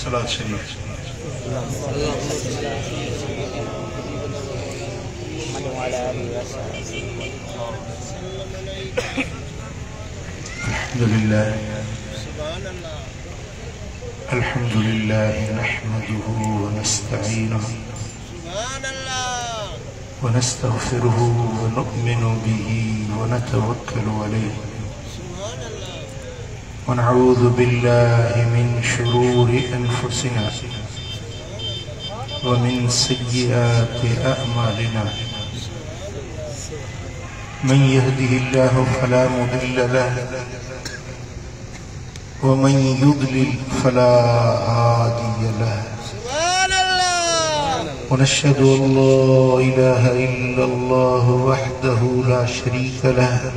सलात शरीफ अल्हम्दुलिल्लाह नहमदुहु व नस्तईनुहु व नस्तगफिरुहु व नु'मिनु बिही व नतवक्कलु अलैहि व नऊज़ु बिल्लाहि मिन शुरूरि अनफुसिना व मिन सय्यिआति अअमालिना मन यहदिहिल्लाहु फला मुदिल्ल लहु व मन युद्लिल फला हादिय लहु व नशहदु अन ला इलाहा इल्लल्लाहु वहदहु ला शरीक लहु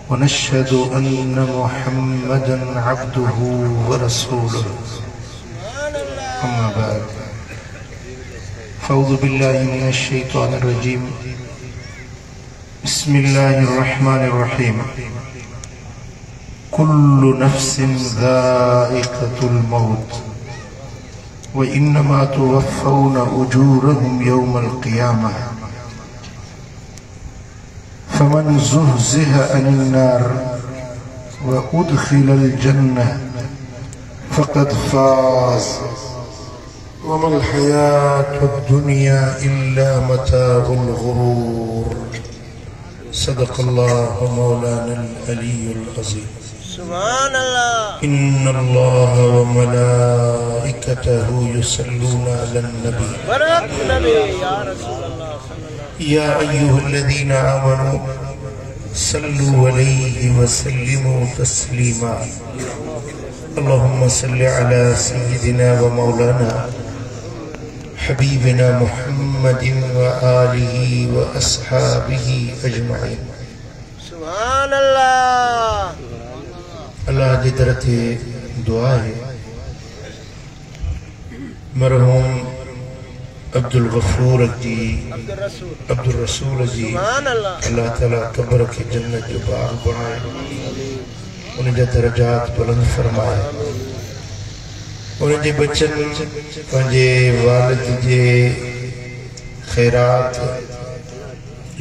व नशहदु अन्न मुहम्मदन अब्दुहु व रसूलुहु अम्मा बाद फ़अऊज़ु बिल्लाहि मिनश शैतानिर रजीम बिस्मिल्लाहिर रहमानिर रहीम कुल्लु नफ्सिन ज़ाइक़तुल मौत व इन्नमा तुवफ़्फ़ौना उजूरहुम यौमल क़ियामह फमन ज़ुहज़िहा अनिन नार व उदख़िलल जन्नह फ़क़द फ़ाज़ व मल हयातुद दुनिया इल्ला मताउल गुरूर सदक़ल्लाहु मौलानल अलीयुल अज़ीम सुभान अल्लाह इन्नल्लाह व मलाइकतहु युसल्लूना अलन नबी बरकत नबी या रसूल अल्लाह या अय्युहल्लज़ीना आमनू सल्लु अलैहि व सल्लिमू तस्लीमा अल्लाहुम्मा सल्लि अला सय्यिदिना व मौलाना हबीबिना मुहम्मदिन व आलिहि व अस्हाबिहि अजमईन सुभान अल्लाह। अल्लाह की तरफ दुआ है मरहूम अब्दुल गफूर जी अब्दुल रसूल जी अल्लाह ताला कब्र की जन्नत जो बाग बनाए उनके दर्जात बुलंद फरमाए उनके बच्चन पंहिंजे वालिद जे खैरात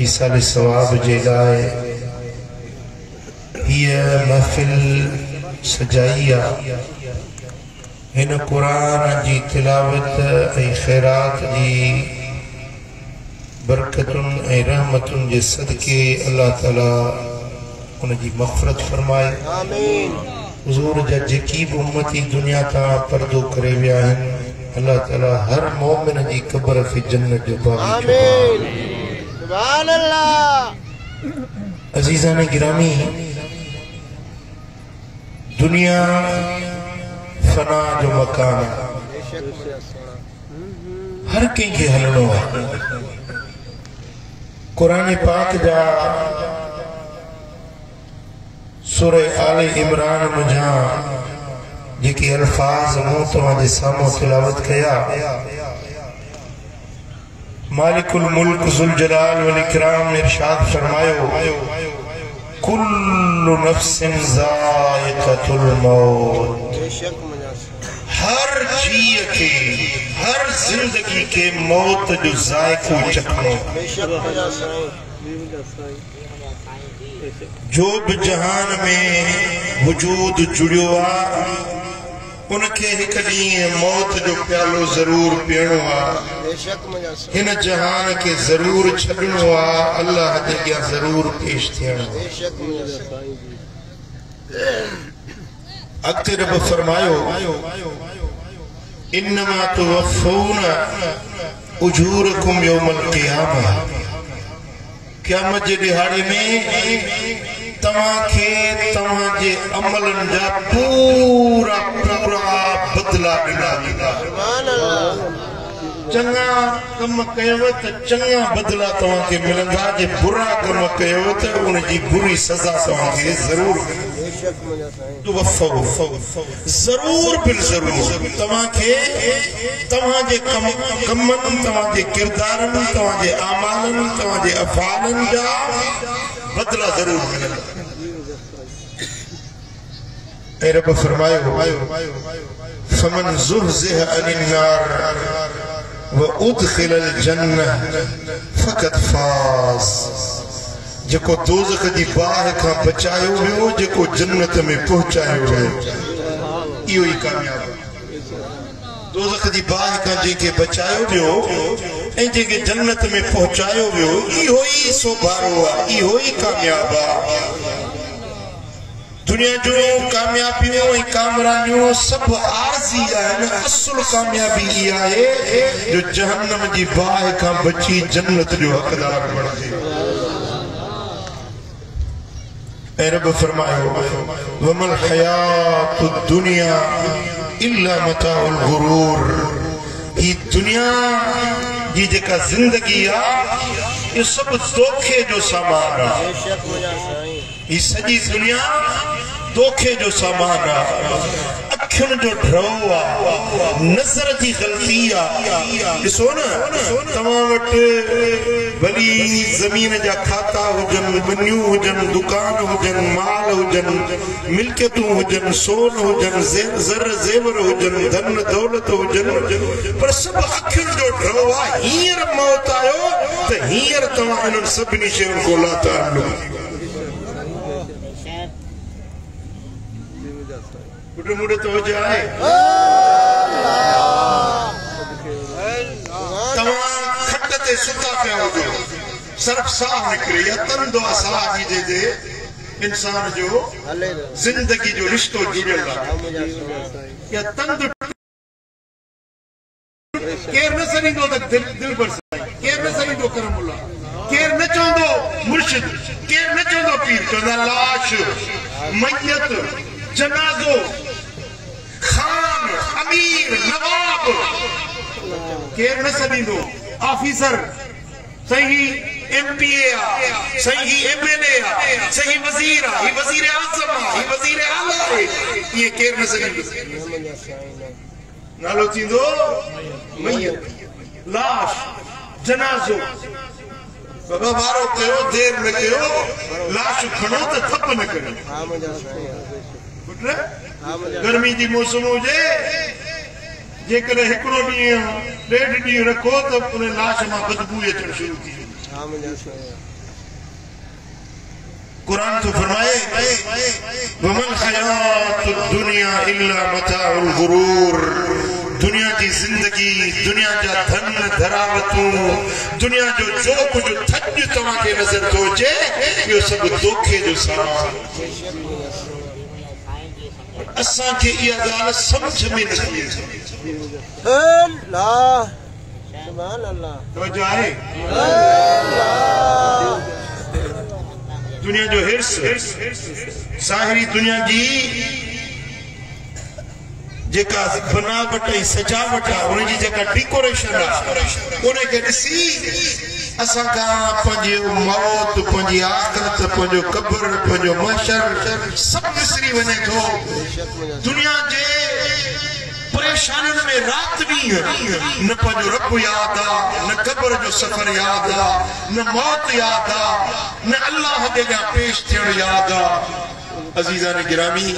ईसाल सवाब जे लाए ये महफिल सजाई इन कुरान जी तिलावत ऐं खैरात जी बरकतुन ऐं रहमतुन जे सदके अल्लाह ताला उनकी मग़फ़िरत फरमाए आमीन। हुज़ूर जा जेकी भी उम्मती दुनिया का पर्दो करे विया आहिनि अल्लाह ताला हर मोमिन जी कब्र खे जन्नत जो बाग़ आमीन सुभान अल्लाह। अज़ीज़ान गिरामी दुनिया फना जो मकान हर कंहिंखे हलणो आहे। कुरान पाक जा सूरह आले इमरान मुझा जेके अल्फाज मूं तव्हांजे साम्हूं तिलावत कया मालिकुल मुल्क ज़ुल जलाल वल इकराम ने इरशाद फरमायो कुल्लु नफ्सिन ज़ाइक़तुल मौत हर जीव के हर जिंदगी के मौत जो जायको चखनो जो भी जहान में वजूद जुड़ियो आ उनके एक ॾींहुं मौत जो प्यालो जरूर पीणो आ इन जहान के जरूर छॾणो आ अल्लाह जे अॻियां जरूर पेश थियणो अॻिते रब फरमायो इन्नमा तुवफ़्फ़ौना उजूरकुम यौमल क़ियामह क़यामत जे ॾिहाड़े में तव्हांखे तव्हांजे अमलन जा पूरा पूरा बदला ॾिना वेंदा। चङा कम कयव त चङा बदला तव्हांखे मिलंदा जे बुरा कम कयव त उनजी बुरी सज़ा तव्हांखे ज़रूर मिलंदी। जरूर बिल जरूर तव्हांखे तव्हांजे कमनि तव्हांजे किरदारनि तव्हांजे आमालनि तव्हांजे अफ़आलनि जा बदला जरूर मिलंदा ऐं रब फरमायो फमन ज़ुहज़िह अनिन नार व उदखिलल जन्नह फ़क़द फ़ाज़ जेको दोज़ख जी बाहि खां बचायो वियो जेको जन्नत में पहुचायो वियो इहो ई कामयाब दोज़ख जी बाहि खां जंहिंखे बचायो वियो ऐं जंहिंखे जन्नत में पहुचायो वियो इहो ई सोभारो आहे इहो ई कामयाब आहे दुनिया जो कामयाबियों ऐं कामरानियों सब आरज़ी आहिनि असुल कामयाबी इहा आहे जो जहन्नम जी बाहि खां बची जन्नत जो हक़दार बणिजे ऐं रब फरमायो वमल हयातु दुनिया इल्ला मताउल गुरूर ही दुनिया जी जेका ज़िंदगी आहे इहो सभु धोखे जो सामान आहे ही सॼी दुनिया धोखे जो सामान आहे अखियुनि जो ड्रव आहे नज़र जी ग़लती आहे ॾिसो न तव्हां वटि भली ज़मीन जा खाता हुजनि बनियूं हुजनि दुकान हुजनि माल हुजनि मिल्कियतूं हुजनि सोन हुजनि ज़र ज़ेवर हुजनि धन दौलत हुजनि पर सभु अखियुनि जो ड्रव आहे हींअर मौत आयो त हींअर तव्हां इन्हनि सभिनी शयुनि खां लाता आहियो मुड़े तवज्जो आहे तव्हां खट ते सुता पिया हुजो सर्फ साह निकिरे या तंदो आहे साह जी जे इंसान जो ज़िंदगी जो रिश्तो जुड़ियल आहे या तंद केर न सरींदो त दिल पर केर न सरींदो करमुल्ला केर न चवंदो मुर्शिद केर न चवंदो पीर चवंदा लाश मयत जनाज़ो खान अमीर नवाब केर न सदींदो ऑफिसर सही एमपीए सही एमएलए सही वजीर ही वजीर आज़म ही वजीर आला ये केर न सदींदो नालो थींदो मयत लाश जनाज़ो बाबा वारो कयो देर न कयो लाश खणो त थप न कयो गर्मी जी मौसम हुजे जेकॾहिं हिकिड़ो ॾींहुं ॾेढ ॾींहुं रखो त उन लाश मां बदबू अचणु शुरू थी कुरान तो फरमाए वमल हयातु दुनिया इल्ला मताउल गुरूर दुनिया की जिंदगी दुनिया जा धन धरावतूं दुनिया जो कुछ थज तव्हांखे नज़र थो अचे इहो सभु धोखे जो सामान असांखे इहा ॻाल्हि सम्झ में नथी अचे तवज्जो आहे दुनिया जो हिर्स ज़ाहिरी दुनिया जी जेका बनावट ऐं सजावट आहे उनजी जेका डेकोरेशन आहे उनखे ॾिसी असां खां पंहिंजी मौत पंहिंजी आख़िरत पंहिंजो क़ब्र पंहिंजो महशर सभु विसरी वञे थो दुनिया जे परेशानियुनि में राति ॾींहुं न पंहिंजो रब यादि आहे न क़ब्र जो सफ़र यादि आहे न मौत यादि आहे न अल्लाह जे अॻियां पेश थियणु यादि आहे अज़ीज़ान गिरामी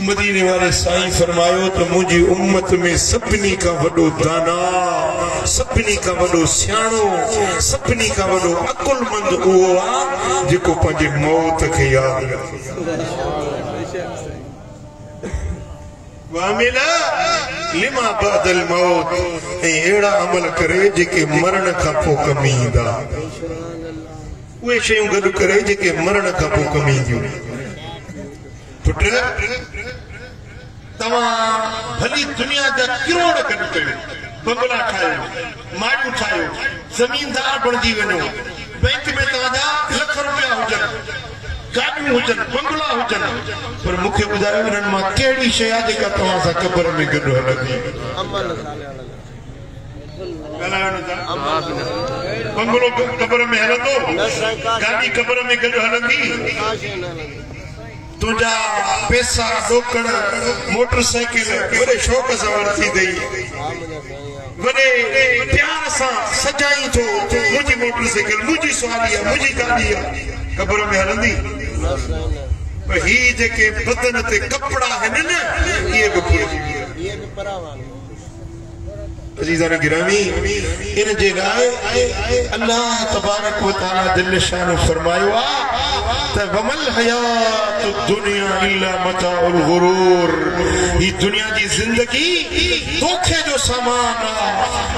मदीने वाले साईं फरमायो तो मुझी उम्मत में सभिनी का वडो दाना सभिनी का वडो सियाणो सभिनी का वडो अकुलमंद उहो आहे जेको पंहिंजे मौत खे यादि रखे वामिला लिमा बदल मौत ऐं अहिड़ा अमल करे जेके मरण खां पोइ कमी ईंदा उहे शयूं गॾु करे जेके मरण खां पोइ कमी ईंदियूं पुट तव्हां भली दुनिया जा किरोड़ गॾु कयो बंगला ठाहियो माड़ियूं ठाहियो ज़मीनदार बणिजी वञो बैंक में तव्हांजा लख रुपया हुजनि गाॾियूं हुजनि बंगला हुजनि पर मूंखे ॿुधायो हिननि मां कहिड़ी शइ आहे जेका तव्हां सां क़ब्र में गॾु हलंदी बंगलो क़ब्र में हलंदो गाॾी क़ब्र में गॾु हलंदी तुझा पैसा डोकड़ मोटरसाइकिल बड़े शौक से वरती दई बड़े प्यार से सजाई तो मुझी मोटरसाइकिल मुझी सवारी मुझी गाड़ी कब्र में हलंदी ही जेके बदन ते कपड़ा है न ये भी परावान अजीज़ान गिरामी इन जे लाए अल्लाह तबारक व तआला जल्ल शान फरमायो त वमल हयात दुनिया इल्ला मताउल गुरूर ये दुनिया जी जिंदगी धोखे जो सामान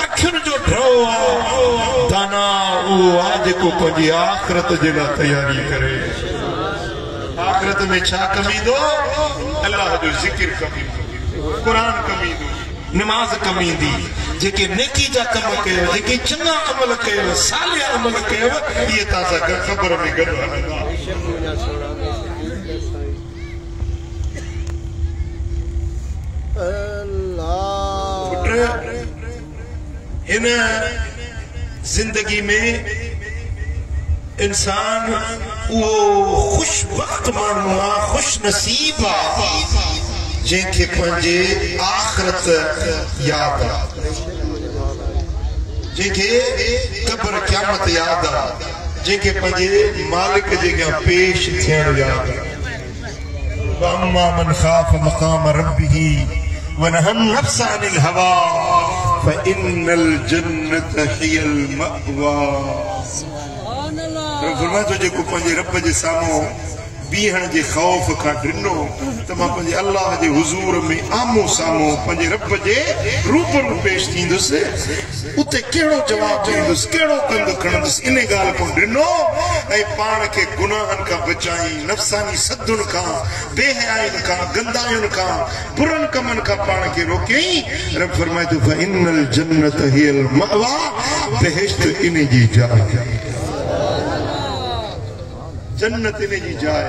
अखिन जो ड्रो दाना वो आज को पंजी आखिरत जे ला तैयारी करे आखिरत में छा कमी दो अल्लाह जो जिक्र कमी कुरान कमी दो नमाज कमी दी जेके नेकी जा कम कयो जेके चंगा अमल कयो सालिया अमल कयो ये ताजा खबर में गड अल्लाह इन जिंदगी में इंसान वो खुशबख्त मानू खुश नसीब जेके पंजे आखिरत याद जेके कब्र क़यामत याद जेके पंजे मालिक जेके पेश थियण याद अम्मा मन खाफ मकाम रब्बिही व नहा नफ्स अनिल हवा फइन्नल जन्नत हियल मअवा सुभान अल्लाह फरमाए तो जेको पंजे रब जे सामो बीहण जे खौफ का ड्रिनो त मां पंजे अल्लाह जे हुजूर में आमो सामो पंजे रब जे रूबरू पेश थींदुस उते केड़ो जवाब ॾींदुस केड़ो कंद खणंदुस इन गाल को ड्रिनो ऐं पाण के गुनाहन का बचाई नफ्सानी सदुन का बेहयाइन का गंदायुन का बुरन कमन का पाण के रोकई रब फरमाए तो फइन्नल जन्नत हियल मअवा बेहिश्त इन जी जाए जन्नत ने जी जाए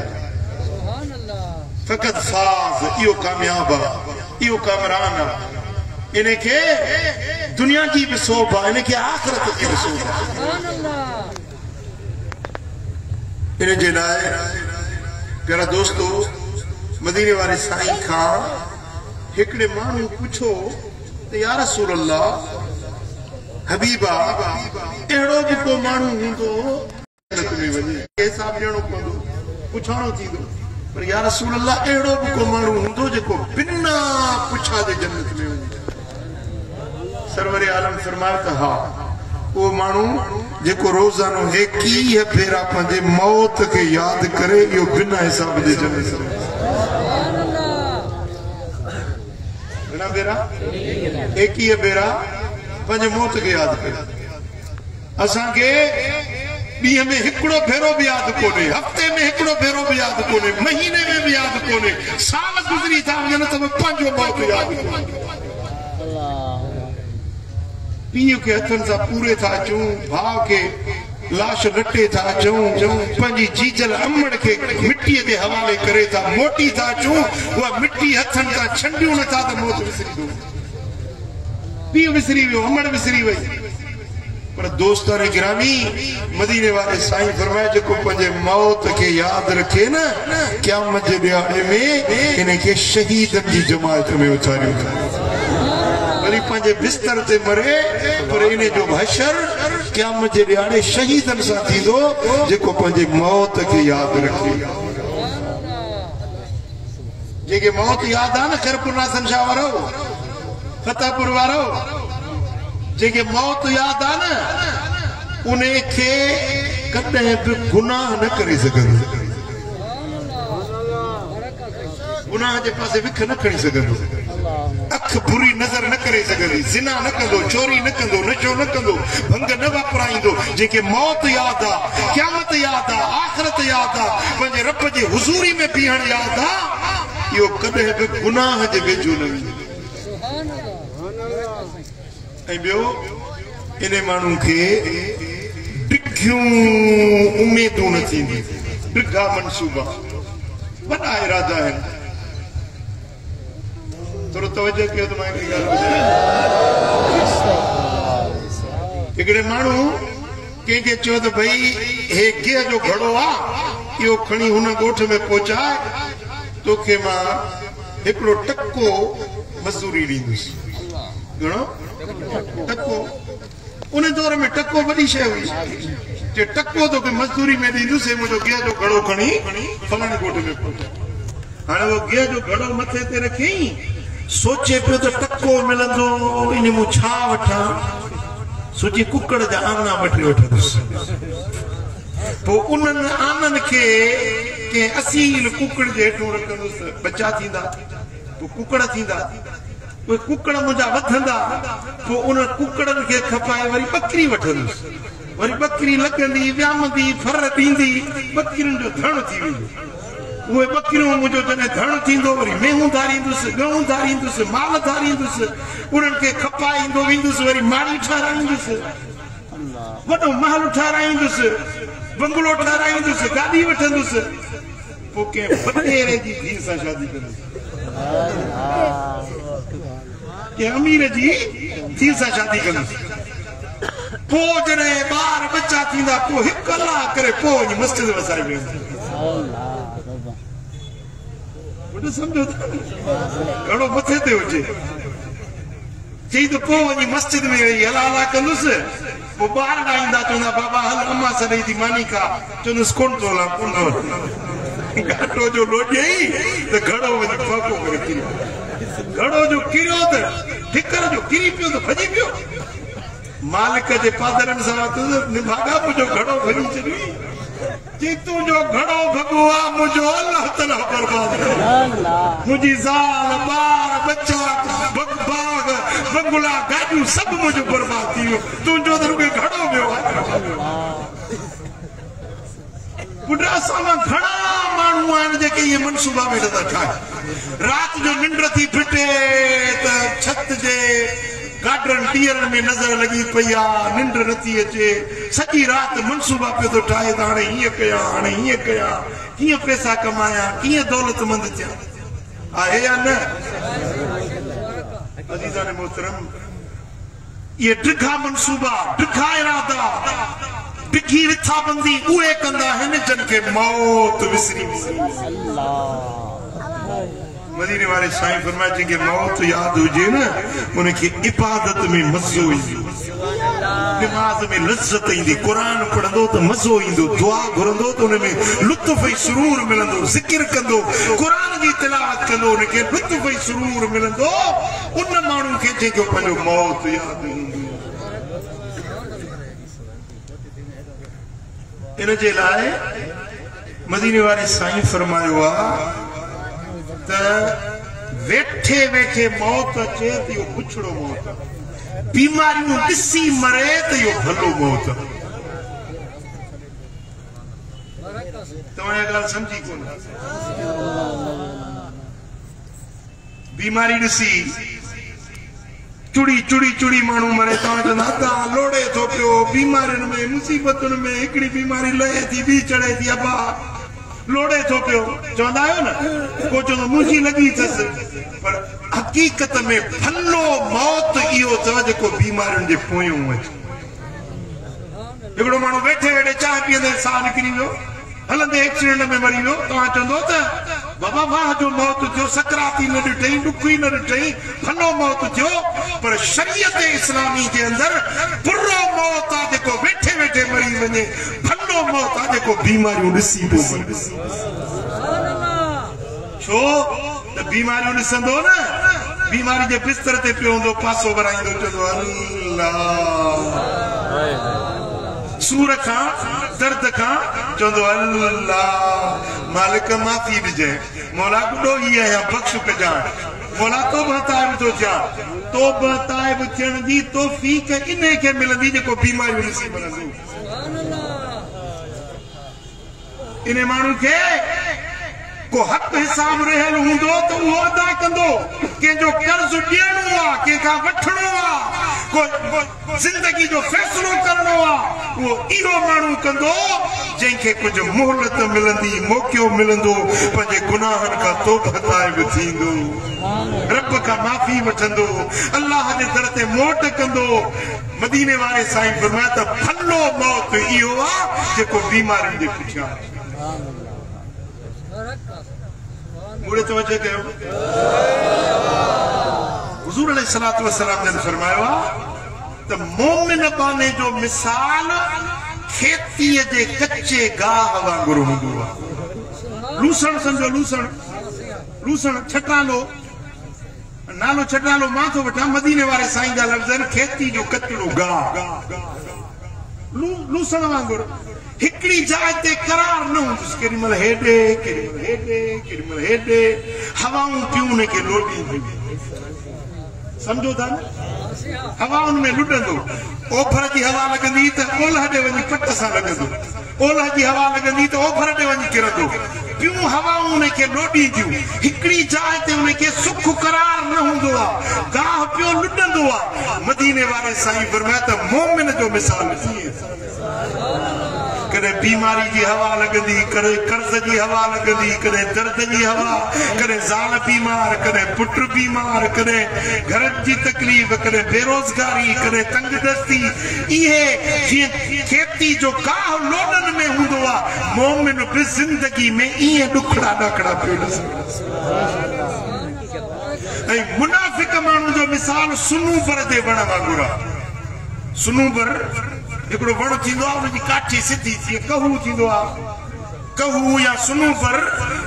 फकत फाज इयो कामयाब इयो कामरान इने के दुनिया की भी सोबा इने के आखिरत की भी सोबा इने जे लाए प्यारा दोस्तों मदीने वाले साईं खां हिकड़े मानू पूछो तो या रसूल अल्लाह हबीबा एड़ो भी को मानू हुंदो पर या रसूल अल्लाह एड़ो भी को मानू हुंदो जेको बिना पुछा दे जन्नत में वञे सरवर आलम फरमाया त हा वो मानू जेको रोजानो एकी भेरा पंहिंजे मौत के याद करे यो बिना हिसाब जे जन्नत में सुभान अल्लाह बिना भेरा एकी भेरा पंहिंजे मौत के याद करे असा के ॾींहं में हिकिड़ो भेरो भी याद कोने हफ्ते में हिकिड़ो भेरो भी याद कोने महीने में भी याद कोने साल गुजरी था वञनि त पंहिंजो मौत याद कोने पीउ के हथनि सां पूरे था अचूं भाउ के लाश लटे था अचूं पंहिंजी जीजल अमड़ के मिट्टीअ जे हवाले करे था मोटी था अचूं उहा मिट्टी हथनि सां छंडियूं नथा त मौत विसरी दो पीउ विसरी वियो अमड़ विसरी वई पर दोस्तान गिरामी मदीने वाले साईं फरमाए जेको पंहिंजे मौत के याद रखे न क़यामत जे ॾियारे में इने के शहीदन जी जमात में उतारियो वरी पंहिंजे बिस्तर ते मरे पर इने जो हशर क़यामत जे ॾियारे शहीदन सां थींदो जेको पंहिंजे मौत के याद रखे जेके मौत याद आ न खैरपुर नासन शाह वारो फतेहपुर वारो जेके मौत याद आ न उन्हें के कदे भी गुनाह न करे सघंदो गुनाह जे पासे विख न खणी सघंदो अख बुरी नजर न करे सघंदी जिना न कंदो चोरी न कंदो नशो न कंदो भंग न वापराईंदो जेके मौत याद आ क़यामत याद आ आखिरत याद आ पंहिंजे रब जे हुजूरी में बीहण याद आ इहो कदे भी गुनाह जे वेझो न वेंदो इन मानू के डिघियूं उम्मीदूं न थींदी डिघा मनसूबा वॾा इरादा आहिनि थोरो तवजो कयो त मां हिकिड़ी ॻाल्हि हिकिड़े माण्हू कंहिंखे चयो त भई हे गिह जो घड़ो आहे इहो खणी हुन ॻोठ में पहुचाए तोखे मां हिकिड़ो टको मज़दूरी ॾींदुसि। घणो टको? उन दौर में टको वॾी शइ हुई। जे टको तोखे मज़दूरी में ॾींदुसि, मुंहिंजो गिह जो घड़ो खणी फलाणे ॻोठ में पहुच। हाणे उहो गिह जो घड़ो मथे ते रखियईं, सोचे पियो त टको मिलंदो, इन मूं छा वठां? सोची कुकड़ जा आना वठी वठंदुसि। पोइ उन्हनि आननि खे कंहिं असील कुकड़ जे हेठो रखंदुसि, बचा थींदा, पोइ कुकड़ थींदा, उहे कुकड़ मुंहिंजा वधंदा, पोइ उन कुकड़नि खे खपाए वरी ॿकरी वठंदुसि, वरी ॿकरी लॻंदी, वियामंदी, फर ॾींदी, ॿकरियुनि जो धण थी वेंदो। उहे ॿकरियूं मुंहिंजो जॾहिं धण थींदो, वरी मेहूं धारींदुसि, ॻऊं धारींदुसि, माल धारींदुसि, उन्हनि खे खपाईंदो वेंदुसि, वरी माड़ी ठाराईंदुसि, वॾो महल ठाराईंदुसि, बंगलो ठाराईंदुसि, गाॾी वठंदुसि, पोइ कंहिं बटेरे जी धीउ सां शादी कंदुसि, कंहिं अमीर जी धीउ सां शादी कंदुसि। पोइ जॾहिं ॿार बच्चा थींदा, पोइ हिकु कलाक करे पोइ वञी मस्जिद वसाए वेंदुसि। सम्झो था घणो मथे ते हुजे, चई त पोइ वञी मस्जिद में वही हला हला कंदुसि। पोइ ॿार ईंदा, चवंदा बाबा हल अम्मा सां ॾेई थी मानी खा, चवंदुसि कोन थो हलां, कोन थो घाटो जो लोॼई त घड़ो वञी फाको करे किरियो, घड़ो जो किरियो त ठिकर जो किरी पियो त भॼी पियो। मालिक जे पादरनि सां निभागा मुंहिंजो घड़ो भॼी छॾी, जी तुंहिंजो घड़ो भॻवा मुंहिंजो अलाह ताला बर्बाद करे, मुंहिंजी ज़ाल ॿार बच्चा बाग बंगला गाॾियूं सभु मुंहिंजो बर्बाद थी वियो, तुंहिंजो त रुॻो घड़ो वियो आहे। पुट असां मां घणा माण्हू आहिनि जेके इहे मनसूबा में नथा ठाहिनि। राति जो निंड थी फिटे त छत जे गाडरनि टीयरनि में नज़र लॻी पई आहे, निंड नथी अचे, सॼी राति मनसूबा पियो थो ठाहे त हाणे हीअं कयां, हाणे हीअं कयां, कीअं पैसा कमायां, कीअं दौलतमंद थियां। आहे या न? अज़ीज़ान मोहतरम, इहे ड्रिघा मनसूबा, ड्रिघा इरादा, ड्रिघी रिथाबंदी उहे कंदा आहिनि जिन खे मौत विसरी वेंदी। मदीने वाले साईं फरमाए जंहिंखे मौत यादि हुजे न, उनखे इबादत में मज़ो ईंदो, नमाज़ में लज़्ज़त ईंदी, क़ुर पढ़ंदो त मज़ो ईंदो, दुआ घुरंदो त उन में लुत्फ़ ऐं सुरूर मिलंदो, ज़िक्र कंदो, क़ुर जी तिलावत कंदो, उनखे लुत्फ़ ऐं सुरूर मिलंदो। उन माण्हू खे जंहिंखे पंहिंजो मौत यादि ईंदी। इन जे लाइ मदीने वाले साईं फरमायो आहे त वेठे वेठे मौत अचे त इहो पुछड़ो मौत, बीमारियूं ॾिसी मरे त इहो भलो मौत। तव्हां ॻाल्हि सम्झी कोन? बीमारी ॾिसी चुड़ी चुड़ी चुड़ी माण्हू मरे, तव्हां चवंदा तव्हां लोड़े थो पियो, बीमारियुनि में मुसीबतुनि में हिकिड़ी बीमारी लहे थी, ॿी चढ़े थी, अबा लोड़े थो पियो, चवंदा आहियो न। को चवंदो मुंहिंजी लॻी अथसि, पर हक़ीक़त में फलो मौत इहो अथव जेको बीमारियुनि जे पोयूं अचे। हिकिड़ो माण्हू वेठे वेठे चांहि पीअंदे साह निकिरी वियो, हलंदे एक्सीडेंट में मरी वियो, तव्हां चवंदो त बाबा वाह जो मौत थियो, सकराती न ॾिठई, ॾुखी न ॾिठई, फलो मौत थियो। पर शरीयत इस्लामी जे अंदरि बुरो मौत आहे जेको वेठे वेठे मरी वञे, फलो मौत आहे जेको बीमारियूं ॾिसी पोइ मरे। छो त बीमारियूं ॾिसंदो न, बीमारी जे बिस्तर ते पियो हूंदो, पासो भराईंदो, चवंदो अल्लाह, सूर खां दर्द खां चवंदो अल्लाह, मालिक माफ़ी ॾिजांइ, मौला ॿुॾो ई आहियां, बख़्श कजांइ, मौला तौबा ताइब थो थियां। तौबा ताइब थियण जी तौफ़ीक़ इन खे मिलंदी जेको बीमारियूं ॾिसी मिलंदी। इन माण्हू खे को हक़ हिसाब रहियल हूंदो त उहो अदा कंदो, कंहिंजो कर्ज़ ॾियणो आहे, कंहिंखां वठणो आहे, को ज़िंदगी जो फ़ैसिलो करणो आहे, उहो इहो माण्हू कंदो जंहिंखे कुझु मोहलत मिलंदी, मौक़ो मिलंदो, पंहिंजे गुनाहनि खां तौबा ताइब थींदो, रब खां माफ़ी वठंदो, अल्लाह जे दर ते मोट कंदो। मदीने वारे साईं फरमाया त फलो मौत इहो आहे जेको बीमारियुनि जे पुठियां। पूरे तवज्जो कयो हुजूर अलैहिस्सलातु वस्सलाम ने फरमाया त मोमिन बाने जो मिसाल खेती जे कच्चे गाह वांगुरु हूंदो आहे लूसण समझो लूसण छटालो नालो छटालो मां थो वठां मदीने वारे साईं जा लफ़्ज़ आहिनि खेती जो कचड़ो गाह लूसण वांगुरु हिकड़ी जाइ ते करार न हूंदुसि केॾी महिल हेॾे केॾी महिल हेॾे हवाऊं पियूं ने के लोटी समझो था न हवाउनि में लुटंदो ओभर जी हवा लॻंदी त ओलह ॾे वञी पट सां लॻंदो ओलह जी हवा लॻंदी त ओभर ॾे वञी किरंदो पियूं हवाऊं उन खे लोॾींदियूं हिकड़ी जाइ ते उन खे सुख करार न हूंदो आहे गाह पियो लुटंदो आहे मदीने वारे साईं फरमाया त मोमिन जो मिसाल कदे बीमारी की हवा लगंदी कदे कर्ज की हवा लगंदी कदे दर्द की हवा कदे ज़ाल बीमार कदे पुत्र बीमार कदे घर की तकलीफ कदे बेरोजगारी कदे तंगदस्ती ये खेती जो गाह लोडन में हुंदो आ मोमिन भी जिंदगी में ये दुखड़ा डकड़ा पेड़ ऐ मुनाफिक मानू जो मिसाल सुनूबर दे वण वांगुर सुनूबर एकड़ो वण थींदो आहे उनजी काठी सिधी थी कहू थींदो आहे कहू या सुनूबर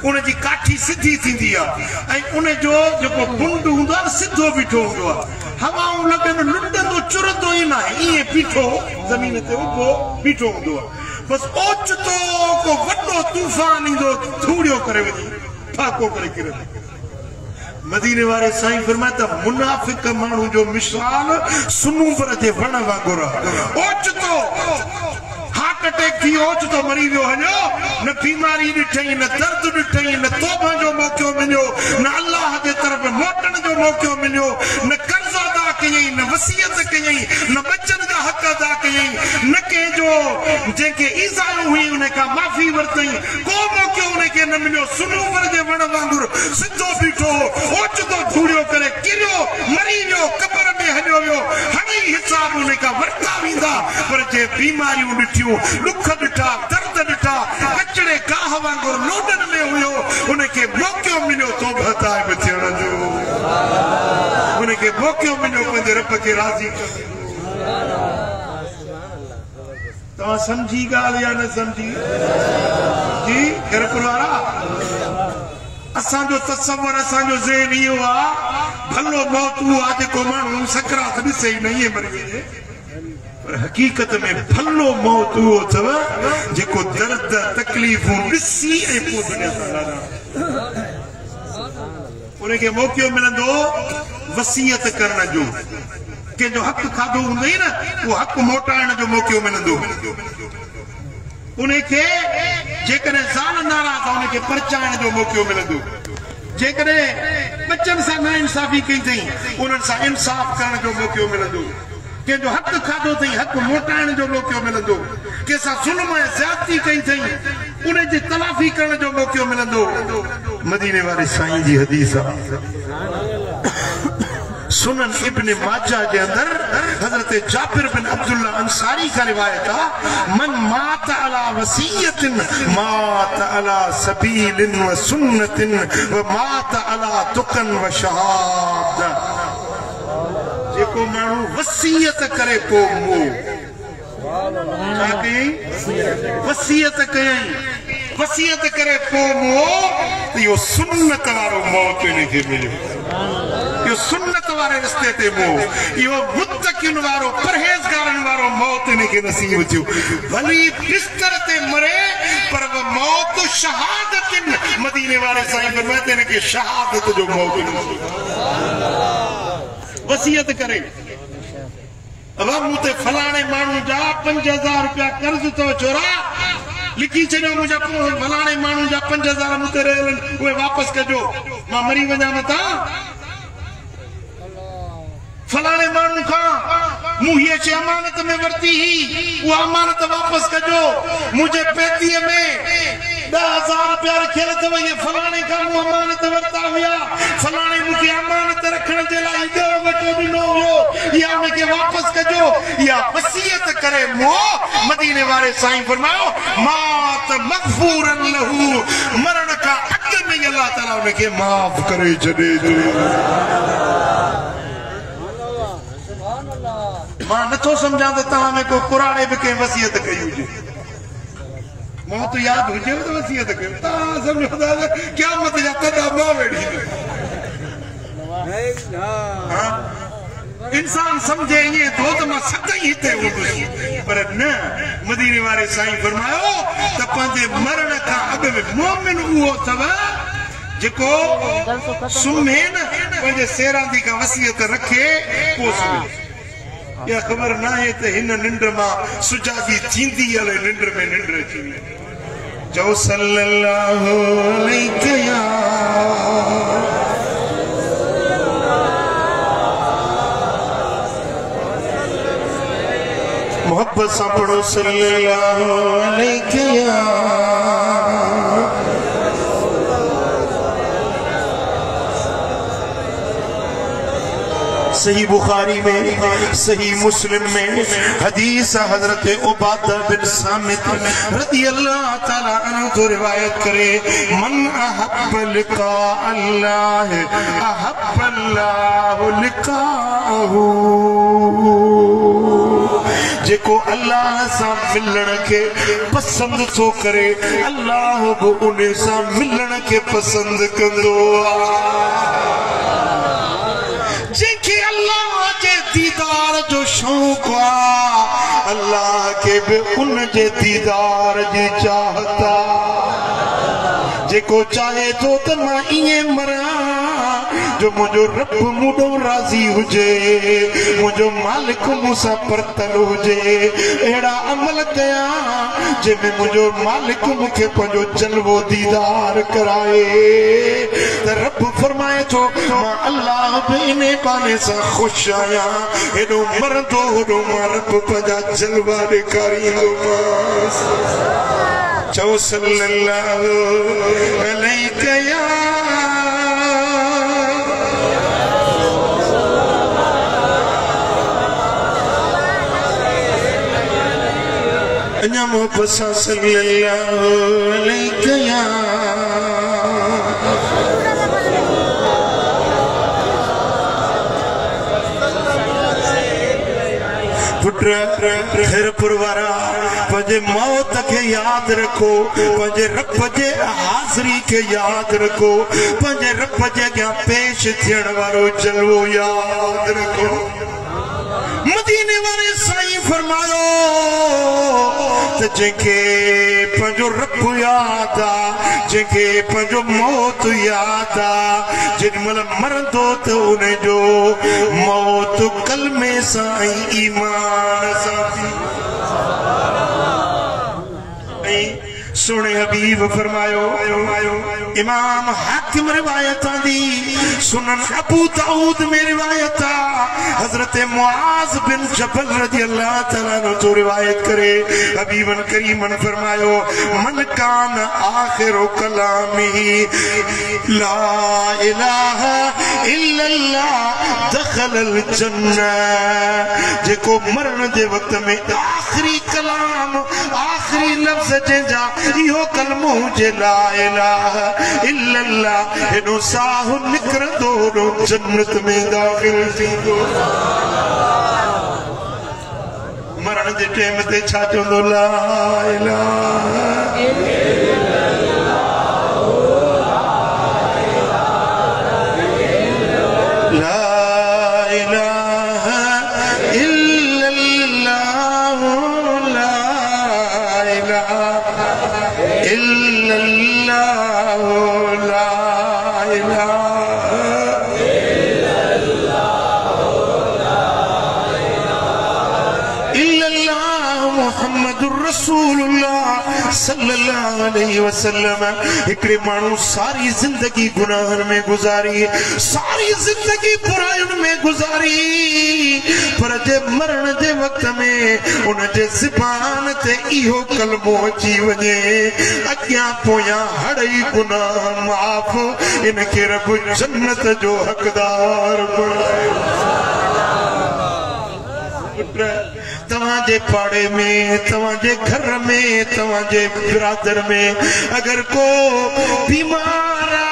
उनजी काठी सिधी थींदी आहे ऐं उन जो जेको पुंड हूंदो आहे सिधो बीठो हूंदो आहे हवाऊं लॻनि लुटंदो चुरंदो ई न आहे ईअं बीठो ज़मीन ते उभो बीठो हूंदो आहे बसि ओचितो को वॾो तूफ़ान ईंदो धूड़ियो करे वञी फाको करे किरंदो मदीने वारे साईं फरमाया त मुनाफिक माण्हू जो मिसाल सुनूबर जे वण वांगुरु ओचितो हार्ट अटैक थी ओचितो मरी वियो हलियो न बीमारी ॾिठई न दर्द ॾिठई न तौबा जो मौक़ो मिलियो न अल्लाह जे तरफ़ मोटण जो मौक़ो मिलियो न कर्ज़ अदा कयई न वसीयत कयई न बचनि जा हक़ अदा कयई न कंहिंजो जंहिंखे ईज़ायूं हुई उन खां माफ़ी वरितई को मौक़ो उन खे न मिलियो सुनूबर जे वण वांगुरु सिधो बीठो ओचितो धूड़ियो करे किरियो मरी वियो क़बर में हलियो वियो हाणे हिसाब उन खां वरिता वेंदा पर जे बीमारियूं ॾिठियूं दुख ॾिठा दर्द ॾिठा कचड़े गाह वांगुरु लोडन में हुयो उन खे मौक़ो मिलियो तौबा ताइब थियण जो उन खे मौक़ो मिलियो पंहिंजे रब खे राज़ी तव्हां सम्झी ॻाल्हि या न सम्झी जी घर वारा असांजो तसव्वुर असांजो ज़हन इहो आहे भलो मौत उहो आहे जेको माण्हू सकरात ॾिसे ई न ईअं मरी वञे पर हक़ीक़त में भलो मौत उहो अथव जेको दर्द तकलीफ़ूं ॾिसी ऐं पोइ दुनिया सां लाॾा उनखे मौक़ो मिलंदो वसीयत करण जो कंहिंजो हक़ खाधो हूंदई न उहो हक़ मोटाइण जो मौक़ो मिलंदो उनखे जेकॾहिं ज़ाल नाराज़ आहे उनखे परचाइण जो मौक़ो मिलंदो जेकॾहिं बचनि सां ना इंसाफ़ी कई अथई उन्हनि सां इंसाफ़ करण जो मौक़ो मिलंदो कंहिंजो हक़ खाधो अथई हक़ मोटाइण जो मौक़ो मिलंदो कंहिंसां ज़ुल्म ऐं ज़्यादती कई अथई उनजी तलाफ़ी करण जो मौक़ो मिलंदो मदीने वारे साईं जी हदीस आहे सुनन इब्न माजा के अंदर हजरत जाबिर बिन अब्दुल्ला अंसारी का रिवायत है मन मात अला वसीयतिन मात अला सबीलिन व सुन्नतिन व मात अला तुकन व शहादा जेको मानू वसीयत करे पो मो वसीयत कयई वसीयत करे पो मो यो सुन्नत वारो मौत इनके मिलियो यो सुन्नत वारे रस्ते ते मो यो मुत्तकिन वारो परहेज़गारन वारो मौत इनके नसीब थियो भली बिस्तर ते मरे पर वो मौत शहादतिन मदीने वाले साईं फरमाते हैं कि शहादत जो मौत वसीयत करे अब मुते फलाने मानू जा 5000 रुपया कर्ज तो चोरा लिखी छो मुझे फलाने मानू जा 5000 मुते रहन वे वापस कजो मां मरी वना मता फलाने मानू का मुहिए से अमानत में वरती ही वो अमानत वापस कजो मुझे पेटी में 10,000 रुपया रखे तो ये फलाने का मु अमानत वरता हुआ फलाने मुझे अमानत रखने जे लाई दो वटो दिनो हो या उनके वापस कजो या वसीयत करे मो मदीने वाले साईं फरमाओ मात मगफूरन लहू मरण का अग अंदर में अल्लाह ताला उनके माफ करे छॾे थो। मां नथो सम्झां त तव्हां में को कुराणे बि कंहिं वसियत कई हुजे, मौत यादि हुजे त वसियत कयो, तव्हां सम्झो था त क़यामत जा तॾा मां वेड़ी। इंसान समझे ये तो मां सदाई हिते हूंदुसि, पर न मदीने वारे साईं फरमायो त पंहिंजे मरण खां अॻु में मोमिन उहो अथव जेको सुम्हे न पंहिंजे सेरांदी खां वसियत रखे पोइ सुम्हे। या ख़बर न आहे त हिन निंड मां सुजागी थींदी हले, निंड में निंड अची वई। चओ सल्लल्लाहु अलैहि या मोहब्बत सां पढ़ो सल्लल्लाहु अलैहि या सही बुखारी में, सही मुस्लिम में हदीस हजरत उबादा बिन सामित रज़ी अल्लाह ताला अन्हु तो रिवायत करे, मन अहब्ब लिका अल्लाह अहब्ब अल्लाहु लिकाहु। जेको अल्लाह सां मिलण के पसंद थो करे, अल्लाह बि उन सां मिलण के पसंद कंदो आहे। जेके अल्लाह के दीदार जो शौक़ आहे, अल्लाह के भी उन जे दीदार जी चाहता। जेको चाहे तो त मां ईअं मरां जो मुझो रब मुडो राज़ी हुजे, मुझो मालिक मूंसां परतल हुजे, अहिड़ा अमल कया जंहिंमें मुझो मालिक मूंखे पंहिंजो जलवो दीदार कराए। त रब फरमाए थो मां अल्लाह बि इन बाने सां ख़ुशि आहियां, हेॾो मरंदो होॾो मां रब पंहिंजा जलवा ॾेखारींदोमांसि। चओ सल्लल्लाहु अलैहि या अञा मोहब्बत सां सल्लल्लाहु अलैहि या पुर वारा पंहिंजे मौत के याद रखो, पंहिंजे रब जे हाज़री के याद रखो, पंहिंजे रब जे अॻियां पेश थियण वारो जलवो याद रखो। मदीने वारे साईं फरमायो त जंहिंखे पंहिंजो रब याद आहे, जंहिंखे पंहिंजो मौत याद आहे, जेॾीमहिल मरंदो त उनजो मौत कलमे सां ऐं ईमान सां थी। सोने हबीब फरमायो, इमाम हाकिम रिवायत दी, सुनन अबू दाऊद में रिवायत आ, हजरत मुआज बिन जबल रज़ी अल्लाह ताला अन्हु तो रिवायत करे, हबीबन करीमन फरमायो मन कान आखिरु कलामी ला इलाहा इल्लल्लाह दखलल जन्नह। जेको मरण जे वक्त में आखिरी कलाम आखिरी लफ्ज़ जंहिंजा इहो कलमो हुजे ला इलाहा इल्लल्लाह, हेॾो साहु निकिरंदो होॾो जन्नत में दाख़िल थींदो। मरण जे टाइम ते छा चवंदो ला इलाहा सल्लल्लाहु अलैहि वसल्लम। हिकड़े मानू सारी जिंदगी गुनाहन में गुजारी, सारी जिंदगी बुराइयों में गुजारी, पर जे मरण जे वक्त में उन जे ज़बान ते इहो कलमो अची वञे, अॻियां पोयां हड़ई गुनाह माफ़, इनके रब जन्नत जो हक़दार बणाए। तवाजे पाड़े में, तवाजे घर में, तवाजे बिरादर में अगर को बीमारा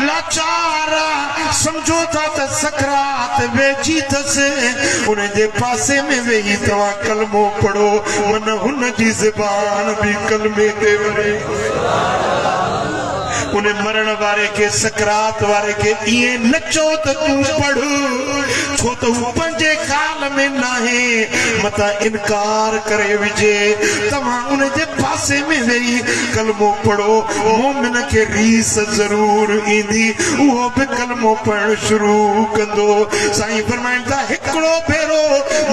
लाचारा समझो था त सकरात वेची तसे उन जे पासे में वेही तवा कलमो पढ़ो मन हुन जी ज़बान भी कलमे ते वरे उन्हें मरण वारे के सकरात वारे के ये नचो तो तू पढ़ छो तो पंजे काल में नाहे मता इनकार करे विजे तमा उन जे पासे में वेही कलमो पढ़ो मोमिन के रीस जरूर इंदी वो भी कलमो पढ़ शुरू कंदो साईं फरमाइंदा हिकड़ो फेरो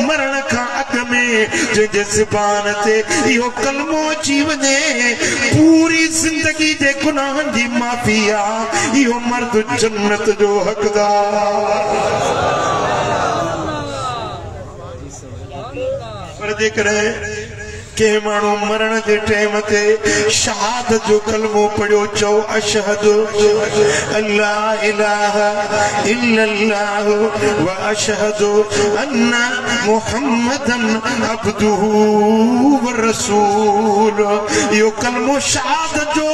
मरण का अग में जे ज़बान ते यो कलमो अची वने पूरी जिंदगी जे गुनाहन जी माफिया यो मर्द जन्नत जो हकदार पर देख रहे के मानू मरण के टाइम ते शहादत जो कलमो पढ़ो चो अशहदु अल्ला इलाहा इल्लल्लाह व अशहदु अन्ना मुहम्मदन अब्दुहु व रसूल यो कलमो शहादत जो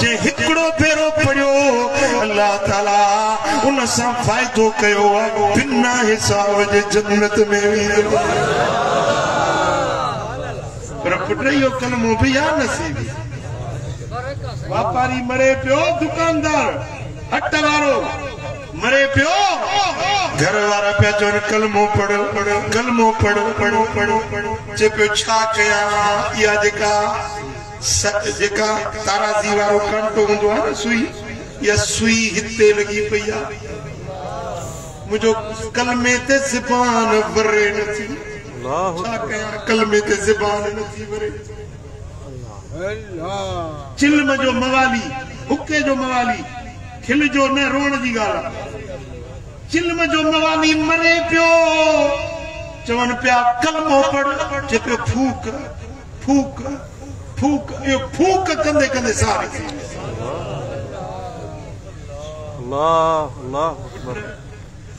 जे हिकड़ो फेरो पढ़ो अल्लाह ताला उन सा फायदो कयो बिना हिसाब जे जन्नत में पर पुत्र यो कलमो भी या नसीबी व्यापारी मरे पियो दुकानदार हट वारो मरे पियो घर वारा पे जो कलमो पढ़ो कलमो पढ़ो पढ़ो पढ़ो पढ़ो जे पे छा कया या जेका ताराजी वारो कांटो हुंदो है ना सुई या सुई हिते लगी पया मुझो कलमे ते ज़बान वरे नथी कलमे ते ज़बान नथी वरे चिल्म जो मवाली हुक्के जो मवाली खिल जो न रोण जी गाल चिल्म जो मवाली मरे पियो चवन पिया कलमो पढ़ जे पियो फूक फूक फूक यो फूक कंदे कंदे सारी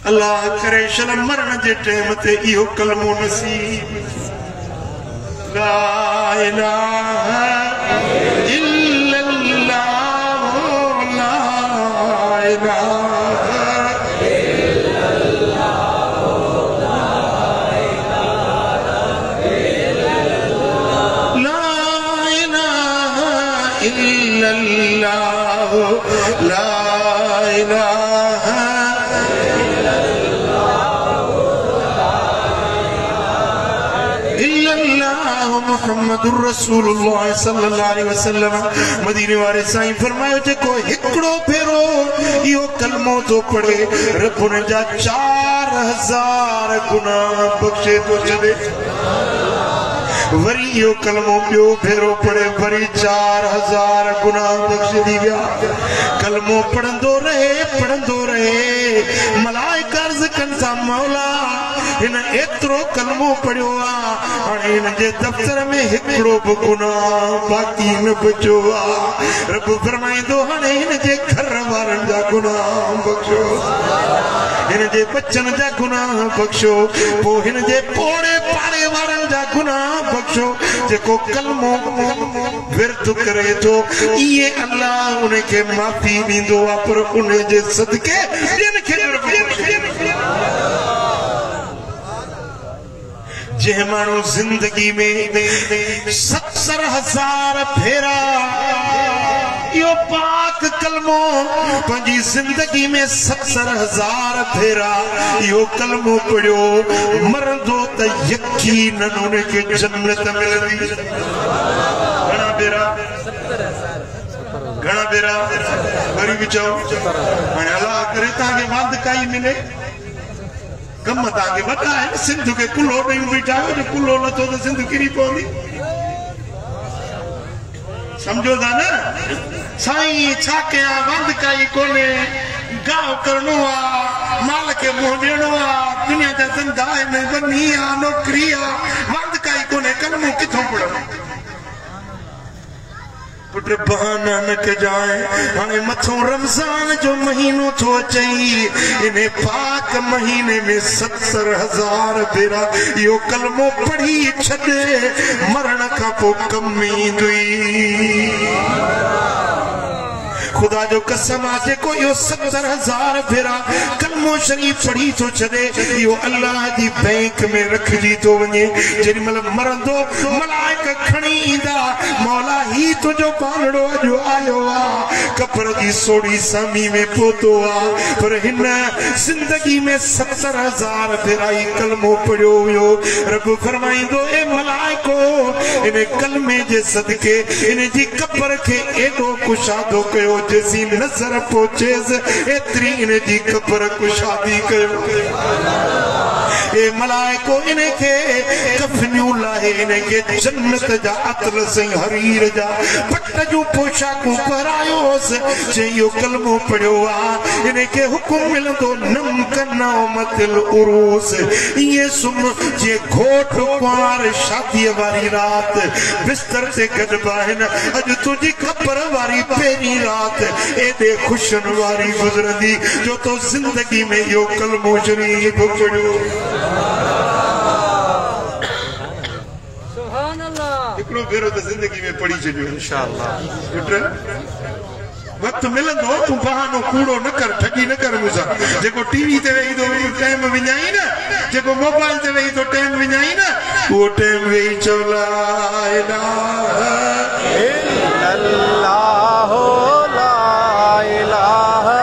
अल्लाह करे शल मरण जे टाइम ते इहो कलमो नसीब ला इलाहा इल्लल्लाह ला इलाहा इल्लल्लाह ला इलाहा इल्लल्लाह ला इलाहा मुहम्मदुर रसूलुल्लाह सल्लल्लाहु अलैहि वसल्लम मदीने वाले साईं फरमायो जेको हिकड़ो फेरो यो कलमो तो पढ़े रब ने जा 4000 गुनाह बख्शे तो छदे वरी यो कलमो पियो फेरो पढ़े वरी 4000 गुनाह बख्श दी गया कलमो पढ़ंदो रहे मलाइका अर्ज़ कंदा मौला इन एतरो कलमो पढ़ियो आ इन जे दफ्तर में हिकड़ो भी गुनाह बाकी न बचो आ रब फरमाइंदो हाणे इन जे घर वारन जा गुनाह बख्शो इन जे बच्चन जा गुनाह बख्शो पो इन जे पोड़े पाड़े वारन जा गुनाह बख्शो जेको कलमो विर्त करे तो ये अल्लाह उन के माफी दींदो आ पर उन जे सदके जिन के जे मानो जिंदगी में 70,000 फेरा यो पाक कलमो पंजी जिंदगी में 70,000 फेरा यो कलमो पढ़ियो मरंदो त यकीनन उन के जन्नत मिलदी घणा बेरा वरी भी चओ हाणे अल्लाह करे ताके वांद काई मिले कम ताके वॾा है सिंध के कुलो ॾेई बीठा जो कुलो लथो तो सिंध किरी पवंदी समझो था न साईं छा कया वांद काई कोने गांव करणो आ माल के मुंह ॾियणो आ दुनिया जा धंधा आहिनि बनी आ नौकरी आ वांद काई कोने कलमो किथों पढ़ो पुट बहाना न कजाए हाणे मथों रमज़ान जो महीनो थो अचे इन पाक महीने में 70,000 भेरा इहो कलमो पढ़ी छॾे मरण खां पोइ कम ईंदुई खुदा जो कसम आहे जेको इहो 70,000 भेरा कलमो शरीफ पढ़ी थो छॾे इहो अल्लाह जी बैंक में रखजी थो वञे जेॾीमहिल मरंदो मलाइक खणी ईंदा मौला ही तुंहिंजो पालड़ो अॼु आयो आहे कब्र जी सोढ़ी सामी में पहुतो आहे पर हिन ज़िंदगी में 70,000 भेरा ही कलमो पढ़ियो हुयो रब फरमाईंदो ए मलाइको इन कलमे जे सदके इन जी कब्र खे एॾो कुशादो कयो जैसी नज़र पहुचेस एतरी इन जी कब्र कुशादी कयो ए मलाइको इने के कफनियूं लाहे इने के जन्नत जा अतल से हरीर जा पट जो पोशाकूं परायोस जे यो कलमो पढ़ियो आ इने के हुकुम मिलंदो नम कनौमतिल उरूस ये सुम जे घोट कुंवार शादी वारी रात बिस्तर से गॾबा आहिन अॼु तुंहिंजी कब्र वारी पहिरीं रात एॾे खुशन वारी गुज़रंदी जो तो जिंदगी में यो कलमो शरीफ पढ़ियो सुभान अल्लाह हिकिड़ो भेरो त जिंदगी में पढ़ी छॾियो इंशाअल्लाह वक्त मिलंदो तूं बहानो कूड़ो न कर ठगी न कर मूंसां जेको टीवी ते वेही तो टाइम विञाई न जेको मोबाइल ते वेही तो टाइम विञाई न उहो टाइम वेही चओ ला इलाहा इल्लल्लाह ला इलाहा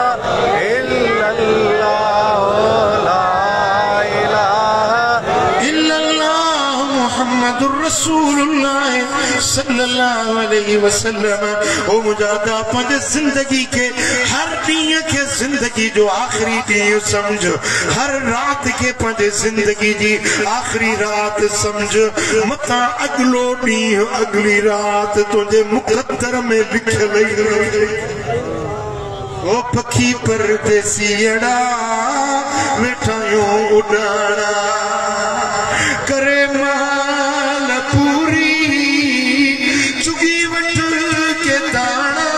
इल्लल्लाह ला इलाहा इल्लल्लाह मुहम्मदुर रसूलुल्लाह सल्लल्लाहु अलैहि वसल्लम ओ मुजादा पंहिंजे जिंदगी के हर ॾींहं के जिंदगी जो आखिरी ॾींहुं समझ हर रात के पंहिंजे जिंदगी जी आखिरी रात समझ मथा अगलो ॾींहुं अगली रात तुंहिंजे मुक़द्दर में लिखियल ओ पखी परदेसियड़ा वेठायो उड़ाना करे माल पूरी चुगी वट के दाना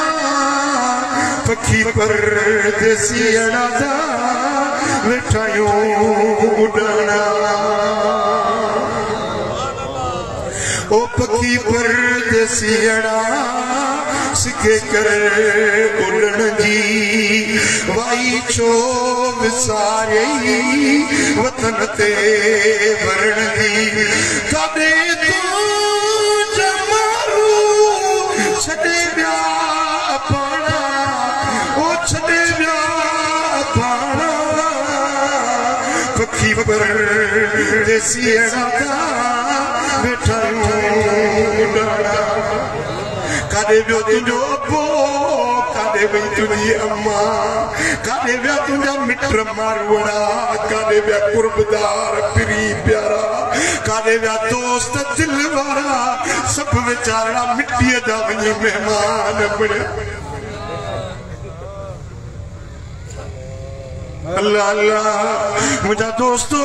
पखी परदेसियड़ा दा वेठायो उड़ाना ओ पखी परदेसियड़ा सिखे कर उड़न जी वाई छो विसारे वतन ते वरण जी कदे तू जमारू छॾे विया पाणा ओ छॾे विया पाणा पखी परदेसियड़ा वेठा काॾे वियो तुंहिंजो अबो काॾे वई तुंहिंजी अम्मा काॾे विया तुंहिंजा मिट मारवड़ा काॾे विया कुर्बदार पिरी प्यारा काॾे विया दोस्त दिल वारा सभु वीचारा मिटीअ जा वञी महिमान बणिया अल्लाह अल्लाह मुझा दोस्तो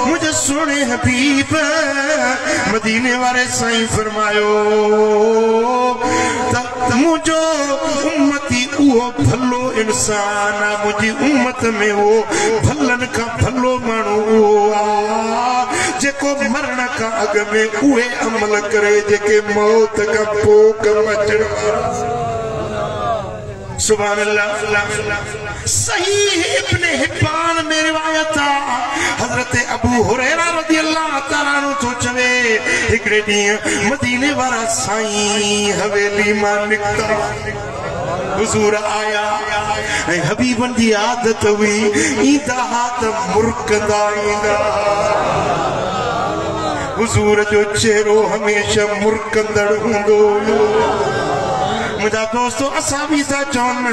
मुझे सोने हबीब मदीने वाले साईं फरमायो मुझो उम्मती उहो भलो इंसान आ मुझी उम्मत में वो भलन का भलो माण्हू उहो आ जेको मरण का अग में उहे अमल करे जेके मौत का पोइ कम अचण सुभान अल्लाह सही इब्न हिब्बान में रिवायत हजरत अबू हुरैरा रज़ी अल्लाह ताला अन्हु तो चवे हिकड़े ॾींहुं मदीने वारा साईं हवेली मां निकता हुजूर आया ऐं हबीबन जी आदत हुई ईंदा त मुरकंदा ईंदा हुजूर जो चेहरो हमेशा मुरकंदड़ हूंदो मुझा दोस्तों असां भी था चवन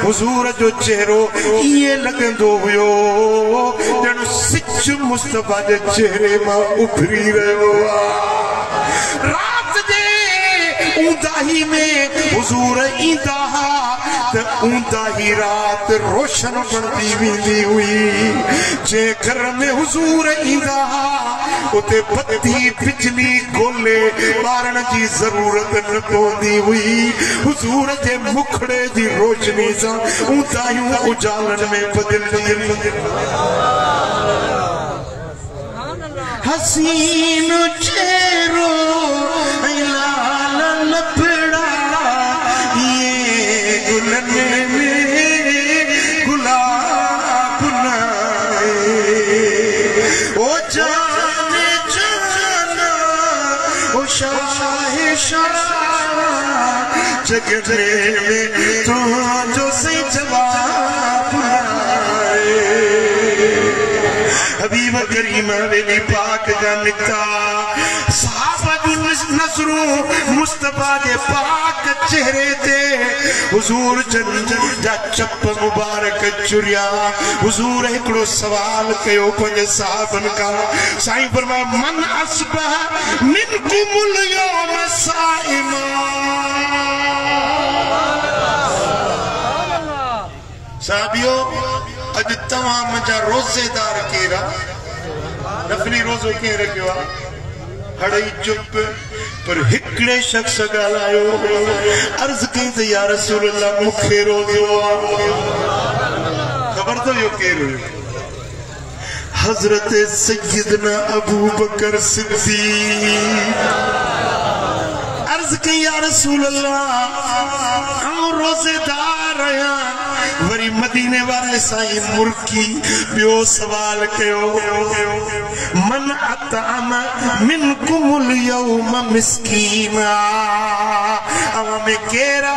हुजूर जो चेहरो ये लगंदो हुयो ॼण सिच मुस्तफा जे चेहरे मां उभरी रहियो आहे रात जे ऊंदाही में हुजूर ईंदा त ऊंदाही रात रोशन बनदी वेंदी हुई जे घर में हुजूर ईंदा उते बत्ती बिजली गोले ॿारण जी ज़रूरत न पवंदी हुई हुज़ूर जे मुखड़े जी रोशनी सां ऊंदायूं उजालन में बदिलजी हसीन चेहरो लाल लफड़ा ये गुलन में गुलाब नाए ओ जाने जाना ओ शाह जगने में तो जो से जवाब नाए हबीब करीम वेली पाक जा निकता साहबा जी नज़रूं मुस्तफा जे पाक चेहरे ते हुजूर जा चप मुबारक चुरिया हुजूर हिकड़ो सवाल कयो पंज साहबन का साईं फरमाया मन अस्बह मिनकुमुल यौम साइमा साहबियो अज तमाम मुझा रोजेदार केरा नफली रोजो के रखियो हड़ई चुप पर हिकड़े शख्स गालायो अर्ज कई त या रसूल अल्लाह मुखे रोजो खबर तो यो केर हजरत सैयदना अबू बकर सिद्दीक अर्ज कई या रसूल अल्लाह हम रोजेदार आया वरी मदीने वाले साईं मुर्की बियो सवाल कयो मन अतअम मिनकुमुल यौम मिस्कीना अवा में केरा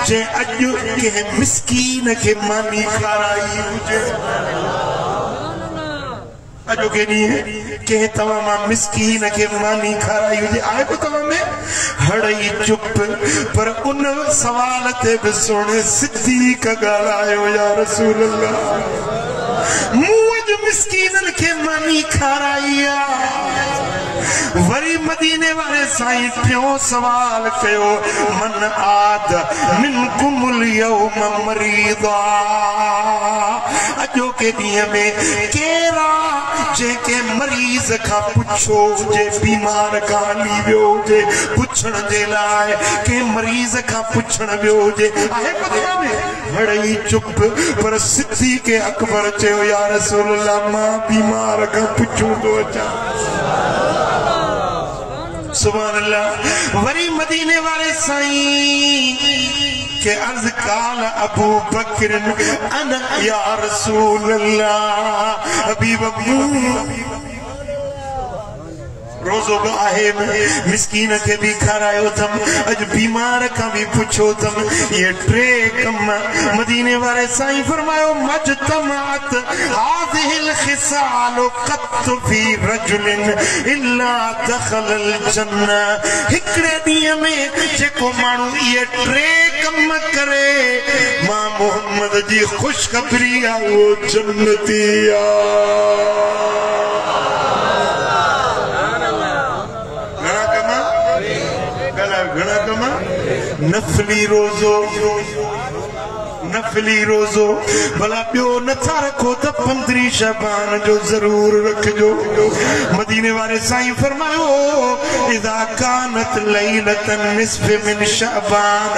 जे अजु के मिस्कीन के मानी खाराई हुजे अजो के नहीं के तमाम मिस्कीन के मानी खाराई हुजे आए को तमाम में हड़ई चुप पर उन सवाल ते भी सोने सिद्दीक गालायो या रसूल अल्लाह मुझ मिस्कीनन के मानी खाराइया वरी मदीने वाले साईं पियो सवाल कयो मन आद मिनकुमुल यौम मरीदा अजो के ॾींहं में केरा जेके मरीज़ का पुछो जे बीमार का हली वियो जे पुछण जे लाइ के मरीज़ का पुछण वियो जे आहे पता में हड़ई चुप पर सिद्दीक़ अकबर चयो या रसूल अल्लाह मां बीमार का पुछूं तो अचा सुभान अल्लाह वरी मदीने वाले साईं के अर्ज काल अबू बकर अना या रसूल अल्लाह हबीब रोजो आहे मिस्कीन के भी खारायो थम अज बीमार का भी पुछो थम ये ट्रे कम मदीने वाले साईं फरमायो मजतमात हाज़िहिल खिसाल क़त फी रजुलिन इल्ला दखलल जन्ना हिकड़े ॾींहं में जेको माण्हू ये ट्रे कम करे मां मोहम्मद जी खुशखबरी आ वो जन्नती आ नफली रोजो भला पियो नथा रखो तो 15 शबान जो जरूर रखजो मदीने वाले साईं फरमायो इदा कानत लैलतन निस्फ मिन शबान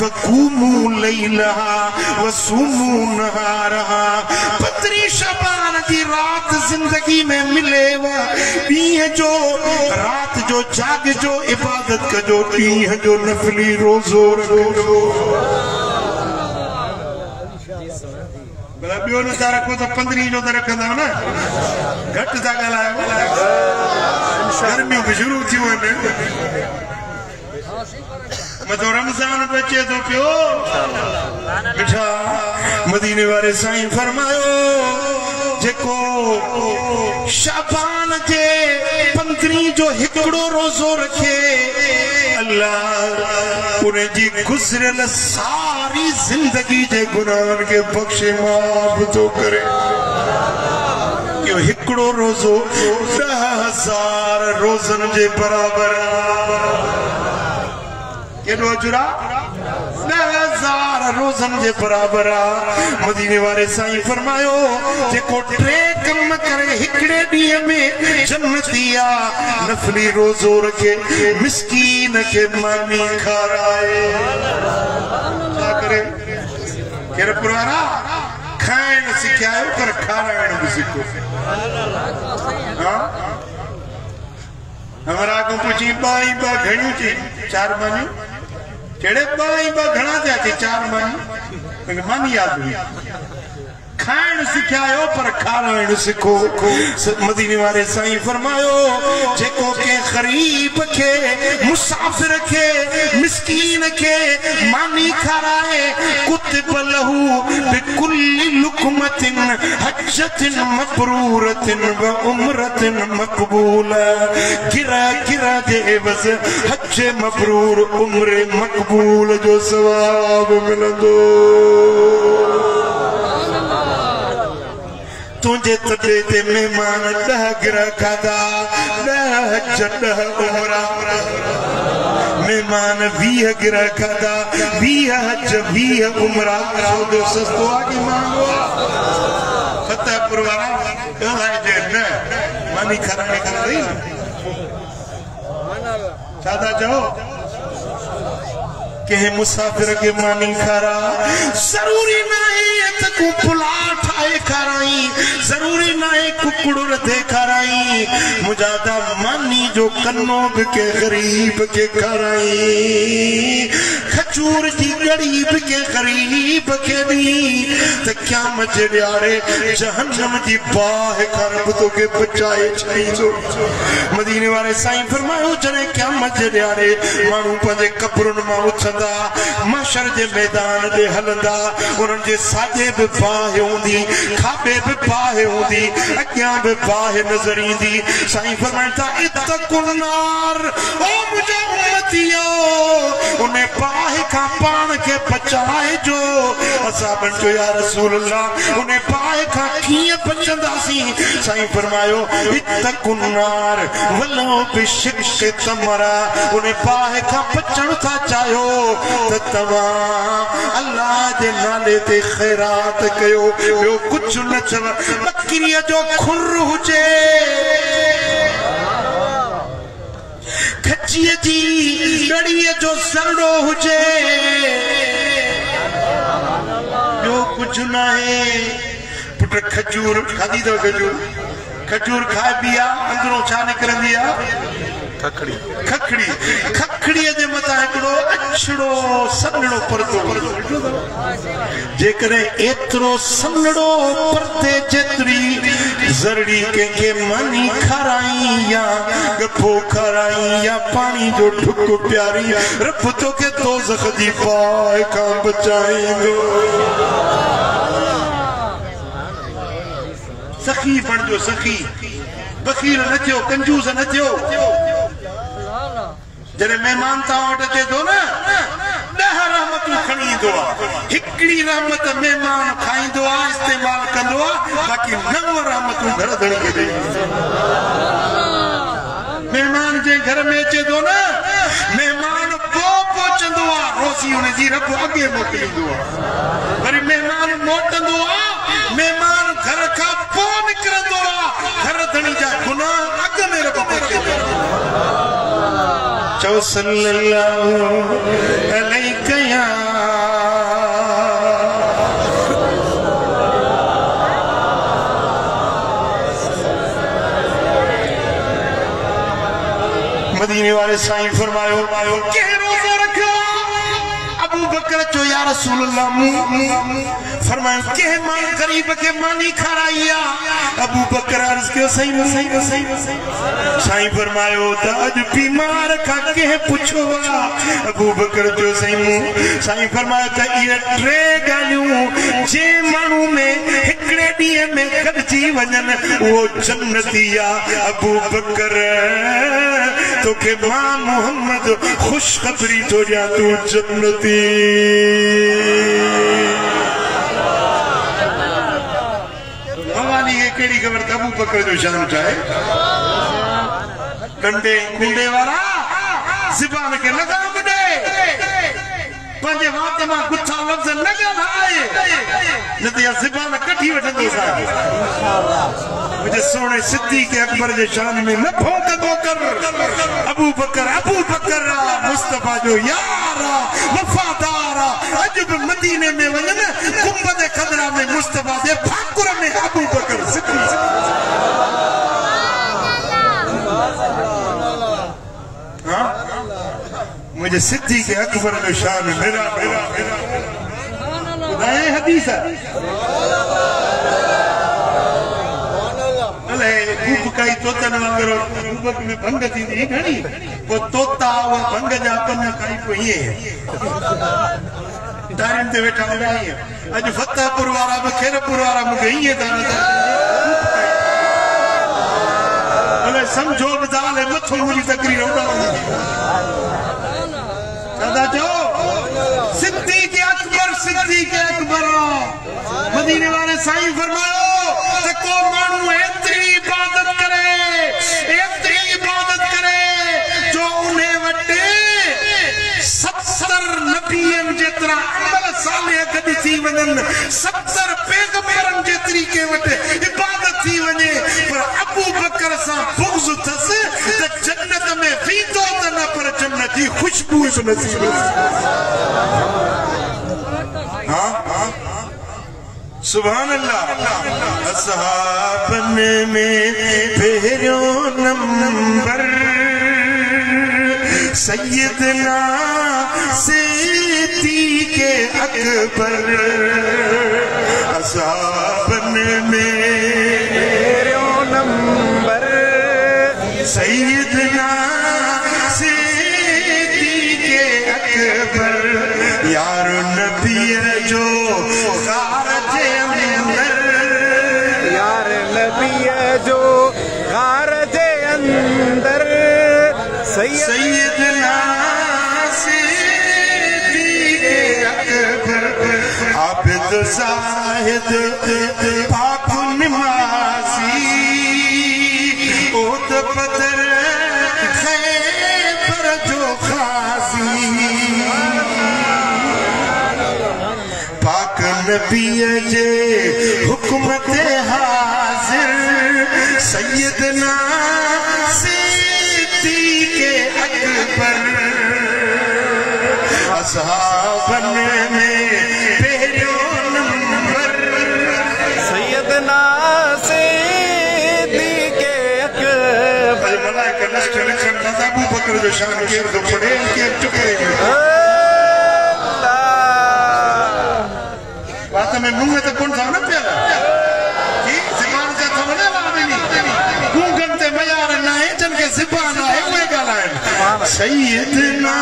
फकूमू लैलहा वसूमू नहारहा 15 शबान की रात जिंदगी में मिलेव ॾींहं जो रात जो जाग जो इबादत कजो ॾींहं जो नफली रोजो रखो बियो नथा रखो तो 15 जो तो रखंदा न घट था ॻाल्हायो गर्मियूं भी शुरू थियूं आहिनि मथो रमज़ान पे अचे थो पियो मिठा मदीने वाले साईं फरमायो जेको शाबान जे 15 जो हिकड़ो रोजो रखे अल्लाह उन्हें जी गुज़रियल सारी जिंदगी जे गुनाहन के बख्शे माफ तो करे यो हिकड़ो रोजो 10,000 रोजन जे बराबर केॾो अजुरा 10,000 रोजन जे बराबर मदीने वाले साईं फरमायो जेको 3 कम करे हिकड़े ॾींहं में जन्नतिया नफली रोज़ो रखे मिस्कीन के मानी खाराए छा करे केर पुराना खाइण सिखायो पर खाराइण भी सिखो हमारा को पूछी बाई बा घणी थी चार मानी केड़े बाई बा घणा थिया थी चार मानी मानी याद हुई खाइण सिखायो पर खाराइण सिखो मदीने वाले साईं फरमायो जेको के गरीब के मुसाफिर के मिस्कीन के मानी खाराए कुतिब लहू बिकुल्लि लुकमतिन हज्जतिन मबरूरतिन व उम्रतिन मकबूला गिरा गिरा दे बस हज मबरूर उम्र मकबूल जो सवाब मिलंदो तुझे तबे ते मेहमान 10 गिरा खादा 10 हज 10 उमरा मेहमान 20 गिरा खादा 20 हज 20 उमरा सौदो सस्तो आगे मांगो फतेहपुर वाला कहलाए जे न मानी खराने कर रही सादा जाओ के मुसाफिर के मानी खारा जरूरी नहीं तकू पुला ठाए खाराई जरूरी नहीं कुकड़ो रधे खाराई मुजादा मानी जो कन्नोग के गरीब के खाराई खजूर जी गरीब के गरीब के दी त क्या मजे ड्यारे जहन्नम जी बाह करब तो के बचाए छईजो मदीने वाले साईं फरमायो जने क्या मजे ड्यारे मानू पंजे कब्रुन मा उछंदा महशर जे मैदान दे हलंदा उनन जे साजे भी बाह होंदी खाबे भी बाह होंदी अग्यां भी बाह नजर इंदी साईं फरमाता इत्तकुन नार ओ मुझे उम्मतियो उन्हें बाह का पान के बचाए जो असाबन जो या रसूल अल्लाह उन्हें बाह का किए बचंदासी साईं फरमायो इत्तकुन नार वलो बिशिक्क तमरा उन्हें बाह का बचण था चाहो त तवा अल्लाह दे नाले ते खैरात कयो यो कुछ न चव बकरीअ जो खुर हुजे खचीअ जी डड़ीअ जो सरड़ो हुजे यो कुछ न है पुट खजूर खादी दो खजूर खाए पिया अंदरों छा निकरंदी आ खखड़ी खखड़ी खखड़ी जे मथा एकड़ो अछड़ो सन्नड़ो परदो जेकरे एतरो सन्नड़ो परते जेतरी जरड़ी के मानी खाराई या गफो खाराई या पानी जो ठुक प्यारी रब तो के दोज़ख दी पाए का बचाईंदो सखी बन जो सखी बखीर न थियो कंजूस न थियो जरे मेहमान ता वट अचे थो न 10 रहमतूं खणी ईंदो आहे हिकड़ी रहमत मेहमान खाईंदो आहे इस्तेमाल कंदो आहे बाक़ी 9 रहमतूं घर धणी खे मेहमान जे घर में अचे थो न मेहमान पहुचंदो आहे रोज़ी हुन जी रब अॻे मोकिलींदो आहे वरी मेहमान मोटंदो आहे मेहमान घर खां पोइ निकिरंदो आहे घर धणी जा गुनाह अॻ में रब मोकिलींदो चो सल्लल्लाहु अलैहि या मदीने वाले साईं फरमायो के रोज़ो रखो अबू बकर चो या रसूल अल्लाह फरमायो के मान गरीब के मानी खाराइया अबू बकर अर्ज के सही साईं फरमायो त अज बीमार का के पुछो अबू बकर जो साईं फरमायो त ये 3 गालियूं जे मानू में हिकड़े ॾींहं में गॾजी वञन वो जन्नतिया अबू बकर तो के मां मोहम्मद खुशखबरी तो जा तू जन्नती केड़ी खबर अबू बकर जो शान चाहे डंडे कुंडे वाला ज़बान के लगाम दे पंजे वात मां गुच्छा लफ्ज न ॻाल्हाए न त या ज़बान कढी वठंदो सा मुझे सोने सिद्दीक़ अकबर जे शान में न भौंकदो कर अबू बकर मुस्तफा जो यार वफादार अज भी मदीने में वञन गुंबद खदरा में मुस्तफा जे फाकुर में अबू बकर सिद्दीक़ मुझे सिद्दीक़ अकबर जो शान मेरा खुदाए हदीस अले खूब कई तोतन वांगुरु खूबक में भंग थींदी घणी वो तोता वो भंग जा पन काई पोई दारन ते वेठा उड़ाई अज फतेहपुर वाला खेरपुर वाला मुके ये दाना अले समझो बदाले मथो मुरी तकरीर उड़ा दादा जो सिद्दीक़ अकबर मदीने वाले साईं फरमायो ते को मानू एतरी इबादत करे जो उन्हें वटे 70 नबियन जेतरा अमल साले गदी थी वनन 70 पैगंबरन जे तरीके वटे इबादत थी वने पर अबू बकर सा बुग़्ज़ थस त जन्नत में वींदो त न पर जन्नत जी खुशबू नसीब सुभान अल्लाह असहाबन में पहलो नंबर सैयदना सिद्दीक़ अकबर असहाबन में पहलो नंबर सैयदना सिद्दीक़ अकबर यार नबी जो सैयदना सिद्दीक़ अकबर आबिद ज़ाहिद पाक नमाज़ी ओत बदर खैबर जो ग़ाज़ी पाक नबी जे हुक्म ते हाज़िर सैयदना असहाबन में पहलो नंबर सैयदना सिद्दीक़ अकबर मलाइका नष्ट लिखन अबू बकर जो शान के तो पड़े के टुकड़े बात में मुंह में तो कौन सा न प्याला जी ज़बान से तो न लावे नहीं गूंगन ते मयार ना है जन के ज़बान है वे गालान सैयदना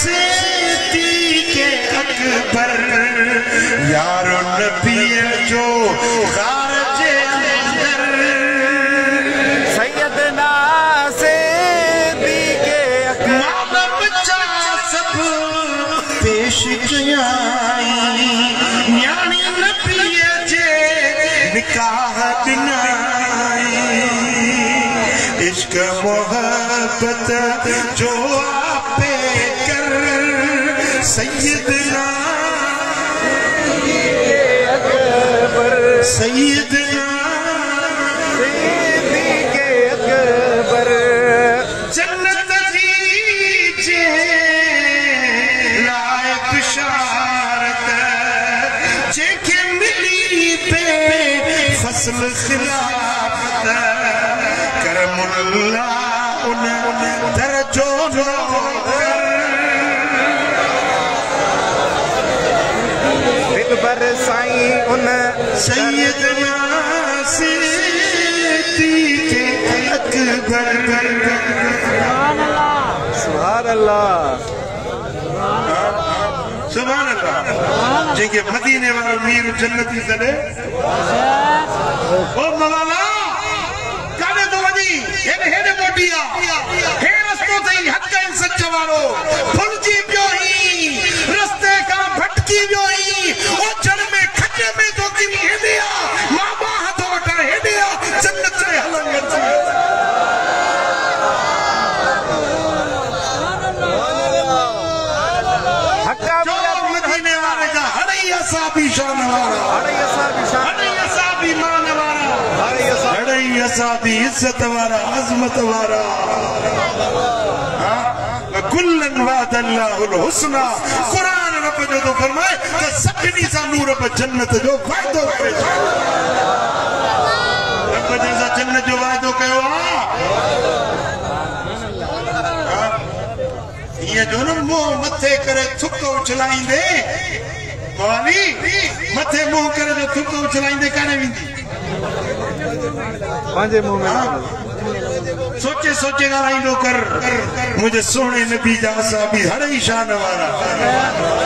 सिद्दीक़ अकबर यारो नबी जो ग़ार जे अंदर सैयदना सिद्दीक़ अकबर बच्चा सब पेश कयाई न्याणी नबी जे निकाह दिनाई इश्क मोहब्बत जो आपे कर सैयदना सिद्दीक़ अकबर जन्नत जी जे लाए बिशारत जेके मिली पे फसल खिलाफत करमुल्लाह उन दरजो दिलबर साईं उन सैयदना सिद्दीक़ अकबर सुभान अल्लाह सुभान अल्लाह जेके मदीने वारो मीर जन्नती सदे ओ मौलाना काने तो वनी हेडे मोटिया हे रस्तो थई हक इन सच्चा वारो फुलजी पियो ही रस्ते का भटकी पियो ही ओ जड़ में खड्डे में तो की हेडिया मां बा हाथ वटा हेडिया जन्नत में हलन हक्का शान वारा अड़ई असा भी मान वारा अड़ई असा भी इज्जत वारा अजमत वारा कुल्लन वादल्लाहुल हुस्ना कुरान रब जो तो फरमाए तो सभिनी सा नूर रब जन्नत जो वादो करे रब जैसा जन्नत जो वादो कयो ये जो न मुंह मथे करे थुको उछलाइंदे मौली मथे मुंह करे जो थुको उछलाइंदे काने विंदी पांजे मुंह में सोचे सोचे ॻाल्हाईंदो कर मुझे सोने नबी जा साबी हर ही शान वारा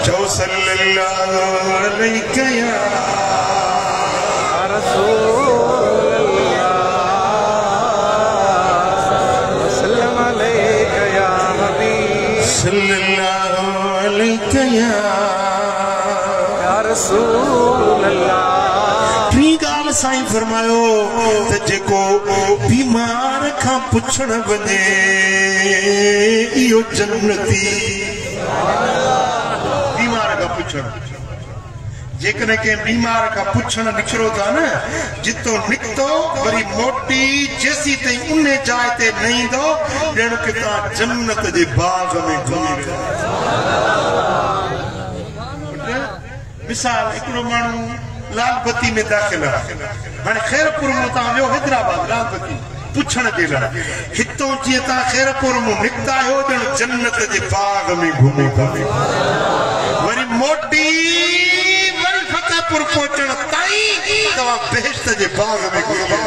चौ सल्लल्लाहु अलैहि या रसूल सल्लम अलैका या हबीब सल्लल्लाहु अलैहि या रसूल अल्लाह साईं फरमायो त जेको बीमार खां पुछण वञे इहो जन्नती बीमार खां पुछण जेकॾहिं कंहिं बीमार खां पुछण निकिरो था न जितो निकितो वरी मोटी जेसी ताईं उन जाइ ते न ईंदो ॼण कि तव्हां जन्नत जे बाग़ में घुमी विया मिसाल हिकिड़ो माण्हू लालबत्ती में दाखिल हाणे खैरपुर में तव्हां वियो हैदराबाद लालबत्ती पुछण जे लाइ हितों जीअं तव्हां खैरपुर में निकिता आहियो ॼण जन्नत जे बाग़ में घुमो था वरी मोटी वरी फतेहपुर पहुचण ताईं तव्हां बेहश्त जे बाग़ में घुमो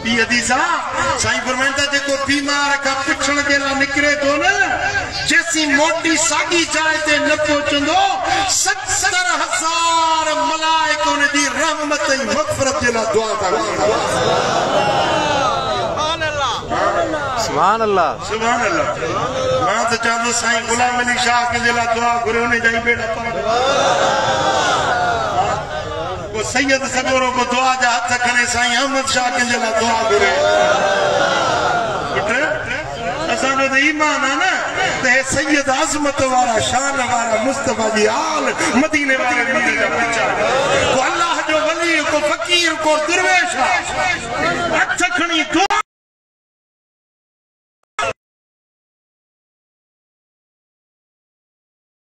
ॿी हदीस आहे साईं फरमाइनि था जेको बीमार खां पुछण जे लाइ निकिरे थो न जेसी मोटी साॻी जाइ ते न पहुचंदो 70,000 मलाइक उन जी रहमत ऐं मग़फ़िरत जे लाइ दुआ था कनि सुभान अल्लाह सुभान अल्लाह मां त चवंदो साईं गुलाम अली शाह कंहिंजे लाइ दुआ घुरे उन जा ई बेड़ा को सैयद सगोरो को दुआ जा हथ खणे साईं अहमद शाह कंहिंजे लाइ दुआ घुरे पुट असांजो त ईमान आहे न त हे सैयद अज़मत वारा शान वारा मुस्तफा जी आल मदीने वारे मदीने जा बच्चा को अल्लाह जो वली को फकीर को दरवेश हथ खणी दुआ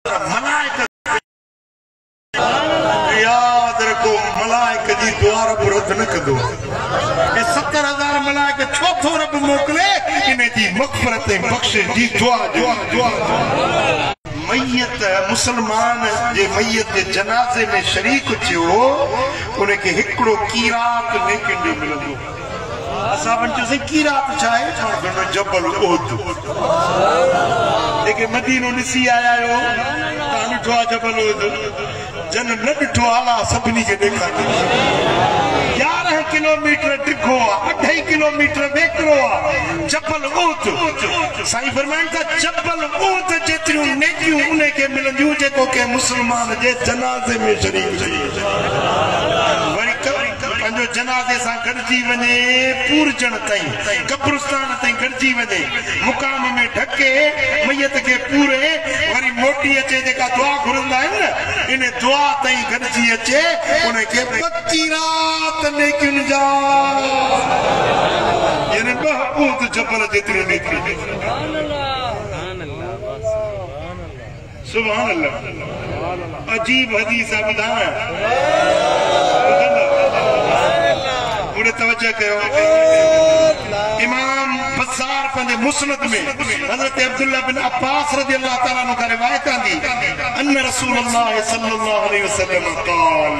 मलाइक याद रखो मलाइक जी दुआ रब रद्द न कंदो 70,000 मलाइक छो थो रब मोकिले इन जी मग़फ़िरत ऐं बख़्शिश जी दुआ मैयत मुसलमान जे मैयत जे जनाज़े में शरीक थियो उनखे हिकिड़ो कीरात नेकिन जो मिलंदो असां चयोसीं कीरात छा आहे जबल उहद जेके मदीनो ॾिसी आया आहियो तव्हां ॾिठो आहे जबल उहद जन न ॾिठो आला सभिनी खे ॾेखारियो 11 किलोमीटर ॾिघो आहे 2.5 किलोमीटर वेकिरो आहे जबल उहद साईं फरमाइनि था जबल उहद जेतिरियूं नेकियूं उनखे मिलंदियूं जेको कंहिं मुस्लमान जे जनाज़े में शरीक थी वरी पंहिंजो जनाज़े सां गॾिजी वञे पूरजण ताईं कब्रिस्तान ताईं गॾिजी वञे मुक़ाम में ढके मैयत खे पूरे वरी मोटी अचे जेका दुआ घुरंदा आहिनि न इन दुआ ताईं गॾिजी अचे उनखे 25 रात नेकियुनि जा यानी 2 उहद जबल जेतिरियूं नेकियूं सुभान अल्लाह अजीब हदीस आहे ॿुधायां पूरे तवज्जो कयो इमाम बज़ार पंहिंजे मुस्नद में हज़रत अब्दुल्ला बिन अब्बास रज़ी अल्लाह तआला अन्हु का रिवायत आंदी अन रसूलुल्लाह सल्लल्लाहु अलैहि वसल्लम क़ाल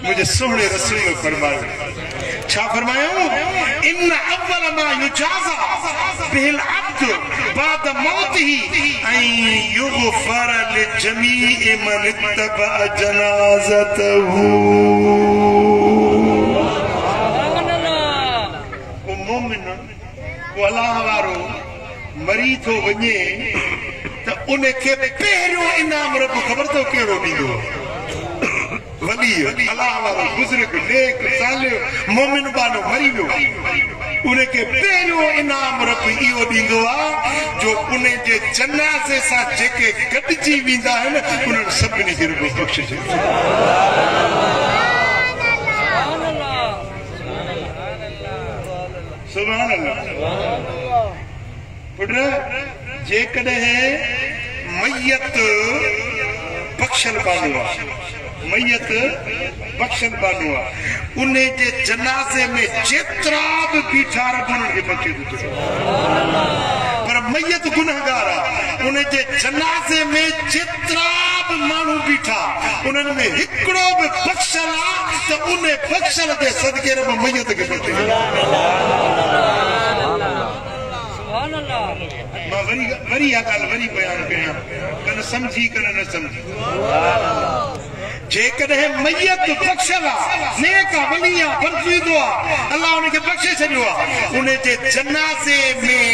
मुझे सोहणे रसूल फरमायो छा फरमायो इन अव्वल मा युजाज़ा बिल अब्द बाद मौतिही ऐं युग़फर लिजमीइ मन इत्तबअ जनाज़तहू अल्लाह वारो मरी थो वञे त उनखे पहिरियों इनाम रब ख़बर अथव कहिड़ो ॾींदो वली अल्लाह वाला बुजुर्ग नेक सालिह मोमिन बानो मरी वियो उन्हें के पहिरियों इनाम रब इहो ॾींदो आहे जो उन जे जनाज़े सां जेके गॾिजी वेंदा आहिनि उन्हनि सभिनी खे रब बख़्शिजे सुभान अल्लाह पुट जेकॾहिं मैयत बख़्शल बानो आहे मैयत बख़्शल बानो आहे उन जे जनाज़े में जेतिरा बि बीठा रब उन्हनि खे बख़्शे थो पर मैयत गुनहगार आहे उन जे जनाज़े में जेतिरा बि माण्हू बीठा उन्हनि में हिकिड़ो बि बख़्शल आहे त उन बख़्शल जे सदके रब मैयत खे बख़्शे मां वरी इहा ॻाल्हि वरी बयानु कयां कन सम्झी कन न सम्झी जेकॾहिं मैयत बख़्शल आहे नेक आहे वली आहे बरज़ीदो आहे अल्लाह उनखे बख़्शे छॾियो आहे उन जे जनाज़े में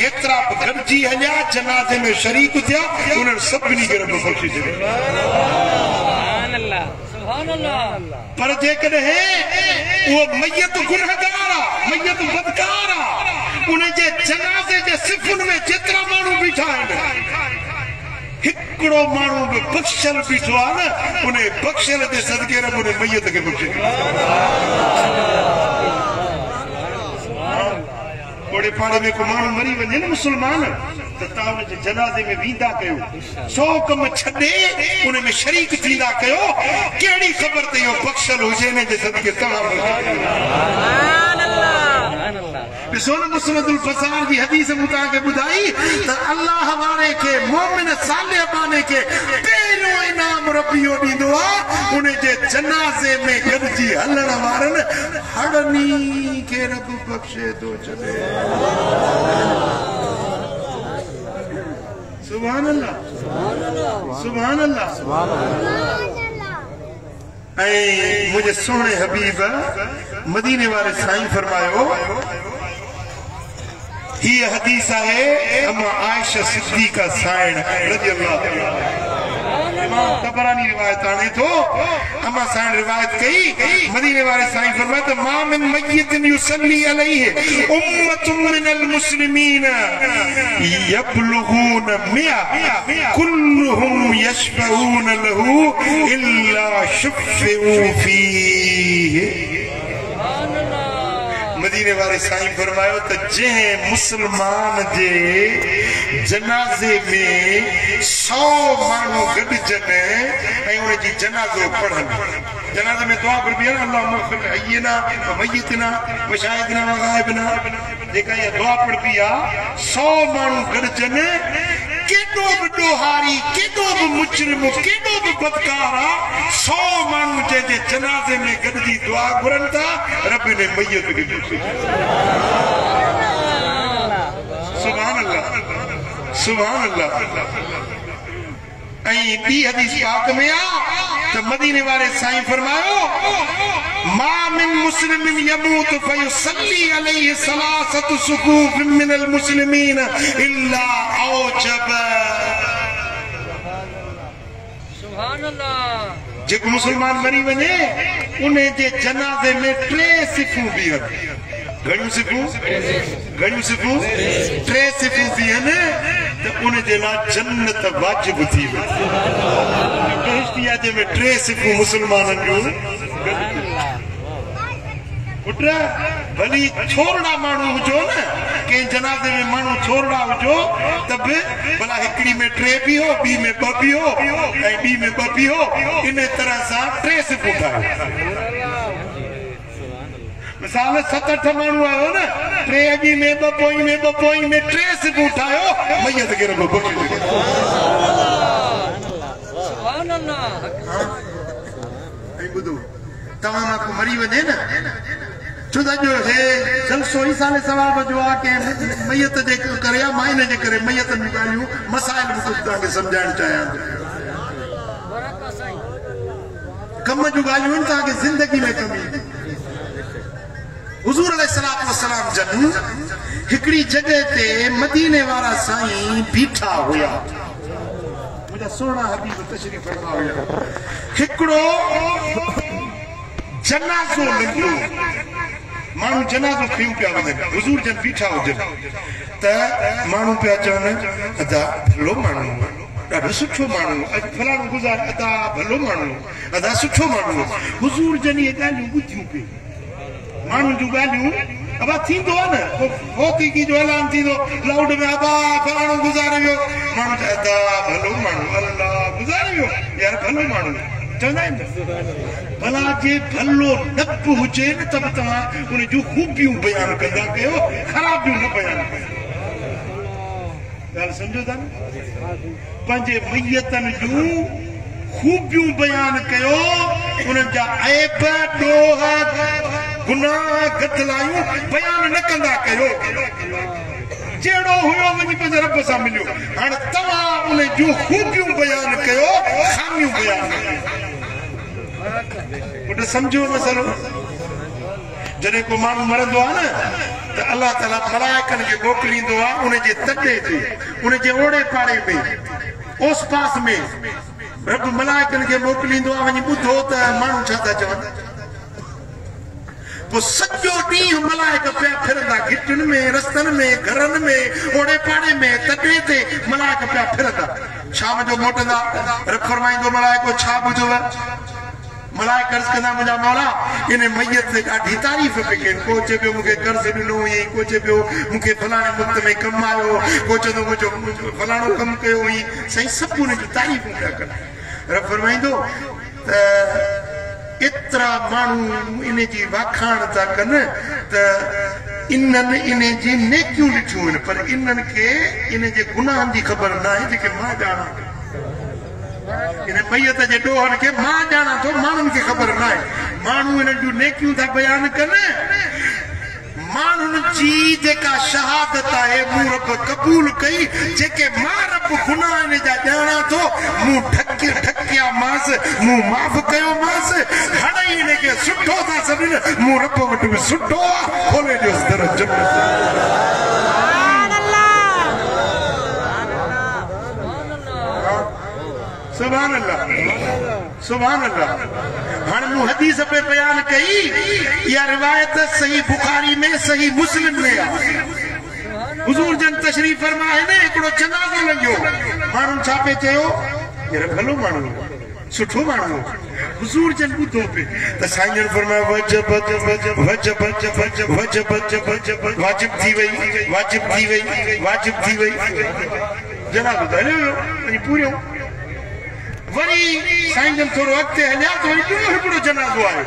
जेतिरा बि गॾिजी हलिया जनाज़े में शरीक थिया उन्हनि सभिनी खे रब बख़्शे छॾियो पर जेकॾहिं उहो मैयत गुनहगार आहे मैयत बदकार आहे उन जे जनाज़े जे सिफ़ुनि में जेतिरा माण्हू बीठा आहिनि हिकिड़ो माण्हू बि बख़्शल बीठो आहे न उन बख़्शल जे सदके रब उन मैयत खे बख़्शे ओड़े पाड़े में को माण्हू मरी वञे न मुस्लमान त तव्हां उन जे जनाज़े में वेंदा कयो 100 कम छॾे उन में शरीक थींदा कयो कहिड़ी ख़बर त इहो बख़्शल हुजे न जे सदके तव्हां ॾिसो न मुस्नदुल बज़ार जी हदीस मूं तव्हांखे ॿुधाई त अल्लाह वारे खे मोमिन सालिह बाने खे पहिरियों इनाम रब इहो ॾींदो आहे उन जे जनाज़े में गॾिजी हलण वारनि हड़नी खे रब बख़्शे थो छॾे सुभान अल्लाह सुभान अल्लाह ऐं मुंहिंजे सोणे हबीब मदीने वारे साईं फरमायो ही हदीस है अम्मा आयशा सिद्दीका साइण रज़ी अल्लाह इमाम तबरानी रिवायत आने तो अम्मा साइण रिवायत कई मदीने वाले साईं फरमाया तो मा मिन मय्यतिन युसल्ली अलैहि उम्मतुन मिनल मुस्लिमीन यबलुगून मिया कुल्लुहुम यशफऊन लहू इल्ला शुफ़िऊ फीहि मदीने वाले साईं फरमायो त जंहिं मुसलमान जे जनाज़े में 100 माण्हू गॾिजनि ऐं उन जी जनाज़ो पढ़नि जनाज़े में दुआ घुरबी आहे न अल्लाहुम्मा इग़फिर हय्यना व मय्यतना व शाहिदना व गाइबना जेका इहा दुआ पढ़बी आहे 100 माण्हू गॾिजनि केॾो बि ॾोहारी केॾो बि मुजरिम केॾो बि बदकार आहे 100 माण्हू जंहिंजे जनाज़े में गॾिजी दुआ घुरनि था रब ने मैयत खे सुभान अल्लाह सुभान अल्लाह ऐं ॿी हदीस पाक में आहे त मदीने वारे साईं फरमायो मा मिन मुस्लिमिन यमूत फयुसल्ली अलैहि सलासतु सुकूफ मिनल मुस्लिमीन इल्ला औजब सुभान अल्लाह जेको मुसलमान मरी वञे उन जे जनाज़े में 3 सिफ़ूं बीहनि घणियूं सिफ़ूं 3 सिफ़ूं बीहनि त उन जे लाइ जन्नत वाजिब थी वई बेहश्तिया जे में 3 सिफ़ूं मुसलमाननि जूं पुट भली छोरड़ा माण्हू हुजो न कंहिं जनाज़े में माण्हू छोरड़ा हुजो त बि भला हिकिड़ी में 3 बीहो ॿी में 2 बीहो ऐं ॿी में 2 बीहो इन तरह सां 3 सिफ़ूं ठाहियो मिसाल 7-8 माण्हू आयो न 3 अॻी में 2 पोई में 2 पोई में 3 सिफ़ूं ठाहियो मैयत खे रब बख़्शे सुभान अल्लाह ऐं ॿुधो तव्हां मां को मरी वञे न छो त जो हे जलसो ई साले सवाब जो आहे के मैयत जे करे मां इन जे करे मैयत जूं ॻाल्हियूं मसाइल बि कुझु तव्हांखे सम्झाइण चाहियां कम जूं ॻाल्हियूं आहिनि तव्हांखे ज़िंदगी में कम ईंदियूं हुज़ूर अलैहिस्सलातु वस्सलाम जन हिकिड़ी जॻह ते मदीने वारा साईं बीठा हुया मुंहिंजा सोना हबीब तशरीफ फरमाया हिकड़ो जनाज़ो लॻियो माण्हू जनाज़ो खयूं पिया वञनि हुज़ूर जन बीठा हुजनि त माण्हू पिया चवनि अदा भलो माण्हू ॾाढो सुठो माण्हू अॼु फलाणो गुज़ार अदा भलो माण्हू अदा सुठो माण्हू हुज़ूर जन इहे ॻाल्हियूं ॿुधियूं पिए माण्हुनि जूं ॻाल्हियूं अबा थींदो आहे न फौतीकी जो ऐलान थींदो लाउड में अबा फलाणो गुज़ारे वियो माण्हू चए अदा भलो माण्हू अल्लाह गुज़ारे वियो यार भलो माण्हू चवंदा आहिनि भला जे भलो न बि हुजे न त बि तव्हां उन जूं ख़ूबियूं बयानु कंदा कयो ख़राबियूं न बयानु कयो ॻाल्हि सम्झो था न पंहिंजे मैयतनि जूं ख़ूबियूं बयानु कयो उन्हनि जा ऐब ॾोह गुनाह गतलायूं बयानु न कंदा कयो जहिड़ो हुयो वञी पंहिंजे रब सां मिलियो हाणे तव्हां उन जूं ख़ूबियूं बयानु कयो खामियूं बयानु कयो पुट सम्झो मसलो जॾहिं को माण्हू मरंदो आहे न त अलाह ताला मलाइकनि खे मोकिलींदो आहे उनजे तॾे ते उनजे ओड़े पाड़े में ओस पास में रब मलाइकनि खे मोकिलींदो आहे वञी ॿुधो त माण्हू छा था चवनि पोइ सॼो ॾींहुं मलाइक पिया फिरंदा घिटियुनि में रस्तनि में घरनि में ओड़े पाड़े में तॾे ते मलाइक पिया फिरंदा शाम जो मोटंदा रब फरमाईंदो मलाइको छा ॿुधव मलाइक अर्ज़ कंदा मुंहिंजा मौला इन मैयत ते ॾाढी तारीफ़ पई कनि को चए पियो मूंखे कर्ज़ ॾिनो हुई को चए पियो मूंखे फलाणे मुल्क में कमु आयो को चवंदो मुंहिंजो फलाणो कमु कयो हुई साईं सभु हुन जी तारीफ़ूं पिया कनि रब फरमाईंदो त एतिरा माण्हू इन जी वाखाण था कनि त इन्हनि इन जी नेकियूं ॾिठियूं आहिनि पर इन्हनि खे इन जे गुनाहनि जी ख़बर न आहे जेके मां ॼाणा इन मैयत जे ॾोहनि खे मां ॼाणा थो माण्हुनि खे ख़बर न आहे माण्हू इन्हनि जूं नेकियूं था बयानु कनि माण्हुनि जी जेका शहादत आहे मूं रब क़बूल कई जेके मां रब गुनाह इन जा ॼाणा थो मूं ठकिया मांस मूं माफ़ कयो मांस हाणे इन खे सुठो था सभिनि मूं रब वटि बि सुठो आहे खोले ॾियोसि दर जन्नत सुभान अल्लाह सुभान अल्लाह हाणे मूं हदीस पे बयान कई या रिवायत सही बुखारी में सही मुस्लिम में हुजूर जन तशरीफ फरमाए ने हिकिड़ो जनाज़ो लॻियो माण्हुनि छा पे चयो यार भलो माण्हू सुठो माण्हू हुजूर जन ॿुधो पे त साईं जन फरमायो वाजिब थी वई जनाज़ो त हलियो वियो वञी पूरियो वरी साईं जन थोरो अॻिते हलिया त वरी ॿियो हिकिड़ो जनाज़ो आयो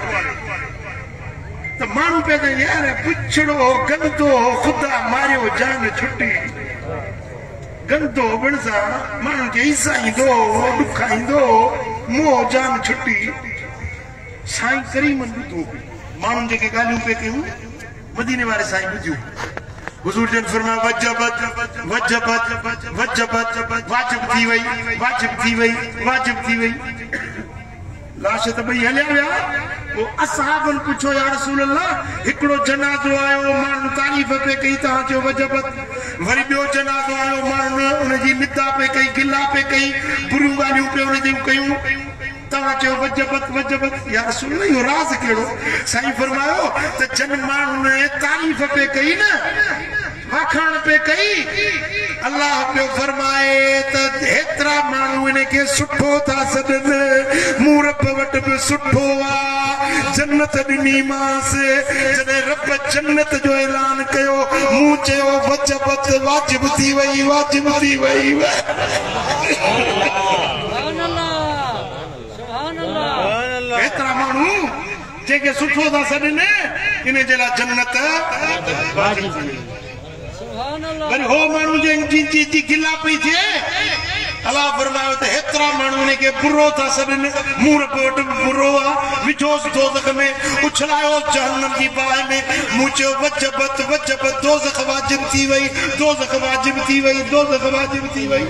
त माण्हू पिया चवनि यार पुछड़ो गंदो ख़ुदा मारियो जान छुटी गंदो ॿिण सां माण्हुनि खे ईसाईंदो ॾुखाईंदो मोह जान छुटी साईं करीमन ॿुधो माण्हुनि जेके ॻाल्हियूं पिया कयूं मदीने वारे साईं ॿुधियूं हुजूर जन फरमाया वाजिब थी वई लाश त भई हलिया विया पोइ असहाबनि पुछो या रसूल अल्लाह हिकिड़ो जनाज़ो आयो माण्हू तारीफ़ पे कई तव्हां चयो वजबत वरी ॿियो जनाज़ो आयो माण्हू उनजी निदा पे कई गिला पे कई बुरियूं ॻाल्हियूं पे उन जूं कयूं तव्हां चयो वजबत या रसूल अल्लाह इहो राज़ कहिड़ो साईं फरमायो त जन माण्हू ने तारीफ़ पे कई न वाखाण पे कई अल्लाह पियो फरमाए त हेतिरा माण्हू इन खे सुठो था सॾनि मूं रब वटि बि सुठो आहे जन्नत ॾिनीमांसि जॾहिं रब जन्नत जो ऐलान कयो मूं चयो वजबत वाजिब थी वई हेतिरा माण्हू जेके सुठो था सॾनि इन जे लाइ जन्नत वाजिब थी वई वरी हो माण्हू जी गिला पई थिए अलाह फरमायो त हेतिरा माण्हू इन खे बुरो था सॾनि मूं रब वटि बुरो आहे विझोसि दोज़ख में उछलायो जहन्नम जी बाहि में मूं चयो वजबत दोज़ख वाजिब थी वई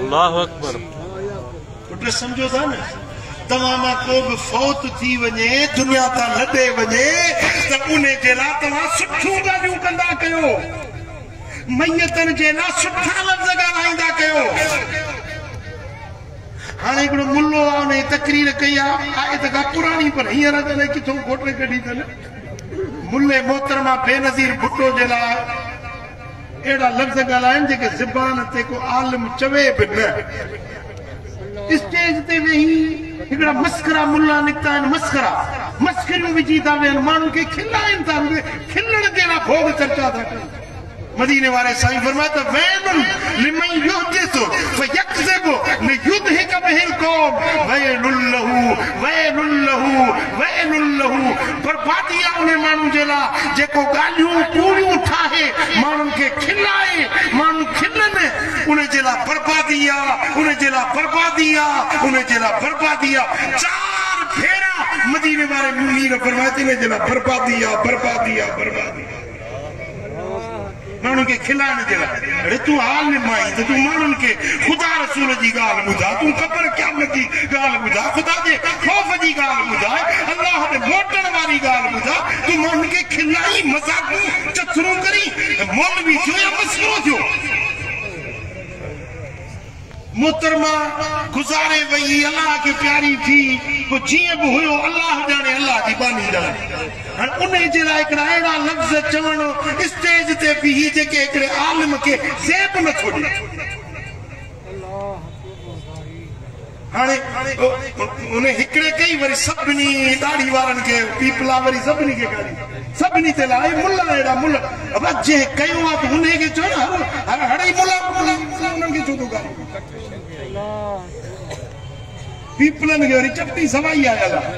अल्लाहु अकबर पुट सम्झो था न तव्हां मां को बि फौत थी वञे दुनिया तां लॾे वञे त उन जे लाइ तव्हां सुठियूं ॻाल्हियूं कंदा कयो मैयतनि जे लाइ सुठा लफ़्ज़ ॻाल्हाईंदा कयो हाणे हिकिड़ो मुल्लो आहे उन तकरीर कई आहे त का पुराणी पर हींअर अलाए किथां घोटे कढी अथनि मुल्ले मोहतरमा बेनज़ीर भुट्टो जे लाइ अहिड़ा लफ़्ज़ ॻाल्हाइनि जेके ज़बान ते को आलिम चवे बि न स्टेज ते वेही हिकिड़ा मस्करा मुल्ला निकिता आहिनि मस्करियूं विझी था वेहनि माण्हुनि खे खिलाइनि था खिलण जहिड़ा भोग चर्चा था कनि मदीने वाले साईं फरमाया त वैनुन लिमन युहदिसु फयक्ज़िबु लियुदहिक बिहिल कौम वैनुन लहू बर्बादी आहे उन माण्हू जे लाइ जेको ॻाल्हियूं कूड़ियूं ठाहे माण्हुनि खे खिलाए माण्हू खिलनि उन जे लाइ बर्बादी आहे चार भेरा मदीने वाले मुनीर फरमाया इन जे लाइ बर्बादी आहे माण्हुनि खे खिलाइण जे लाइ अरे तूं हाल निमाई त तूं माण्हुनि खे ख़ुदा रसूल जी ॻाल्हि ॿुधा तूं ख़बर क़यामत जी ॻाल्हि ॿुधा ख़ुदा जे ख़ौफ़ जी ॻाल्हि ॿुधाए अल्लाह ॾे मोटण वारी ॻाल्हि ॿुधा तूं माण्हुनि खे खिलाई मज़ाक़ूं चथरूं करी मौलवी थियो या मसलो थियो मोहतरमा गुज़ारे वई अल्लाह खे प्यारी थी पोइ जीअं बि हुयो अल्लाह ॼाणे अल्लाह जी बानी ॼाणे हाणे उन जे लाइ हिकिड़ा अहिड़ा लफ़्ज़ चवण स्टेज ते बीही जेके हिकिड़े आलिम खे ज़ेब नथो ॾिए हाणे उन हिकिड़े कई वरी सभिनी दाढ़ी वारनि खे पीपला वरी सभिनी खे सभिनी ते लाइ मुल्ला अहिड़ा मुल्ला अब जे कयो आहे त उन खे चओ न हड़ई मुल्ला उन्हनि खे छो थो ॻाल्हि पीपलनि खे वरी चपटी सवाई आयल आहे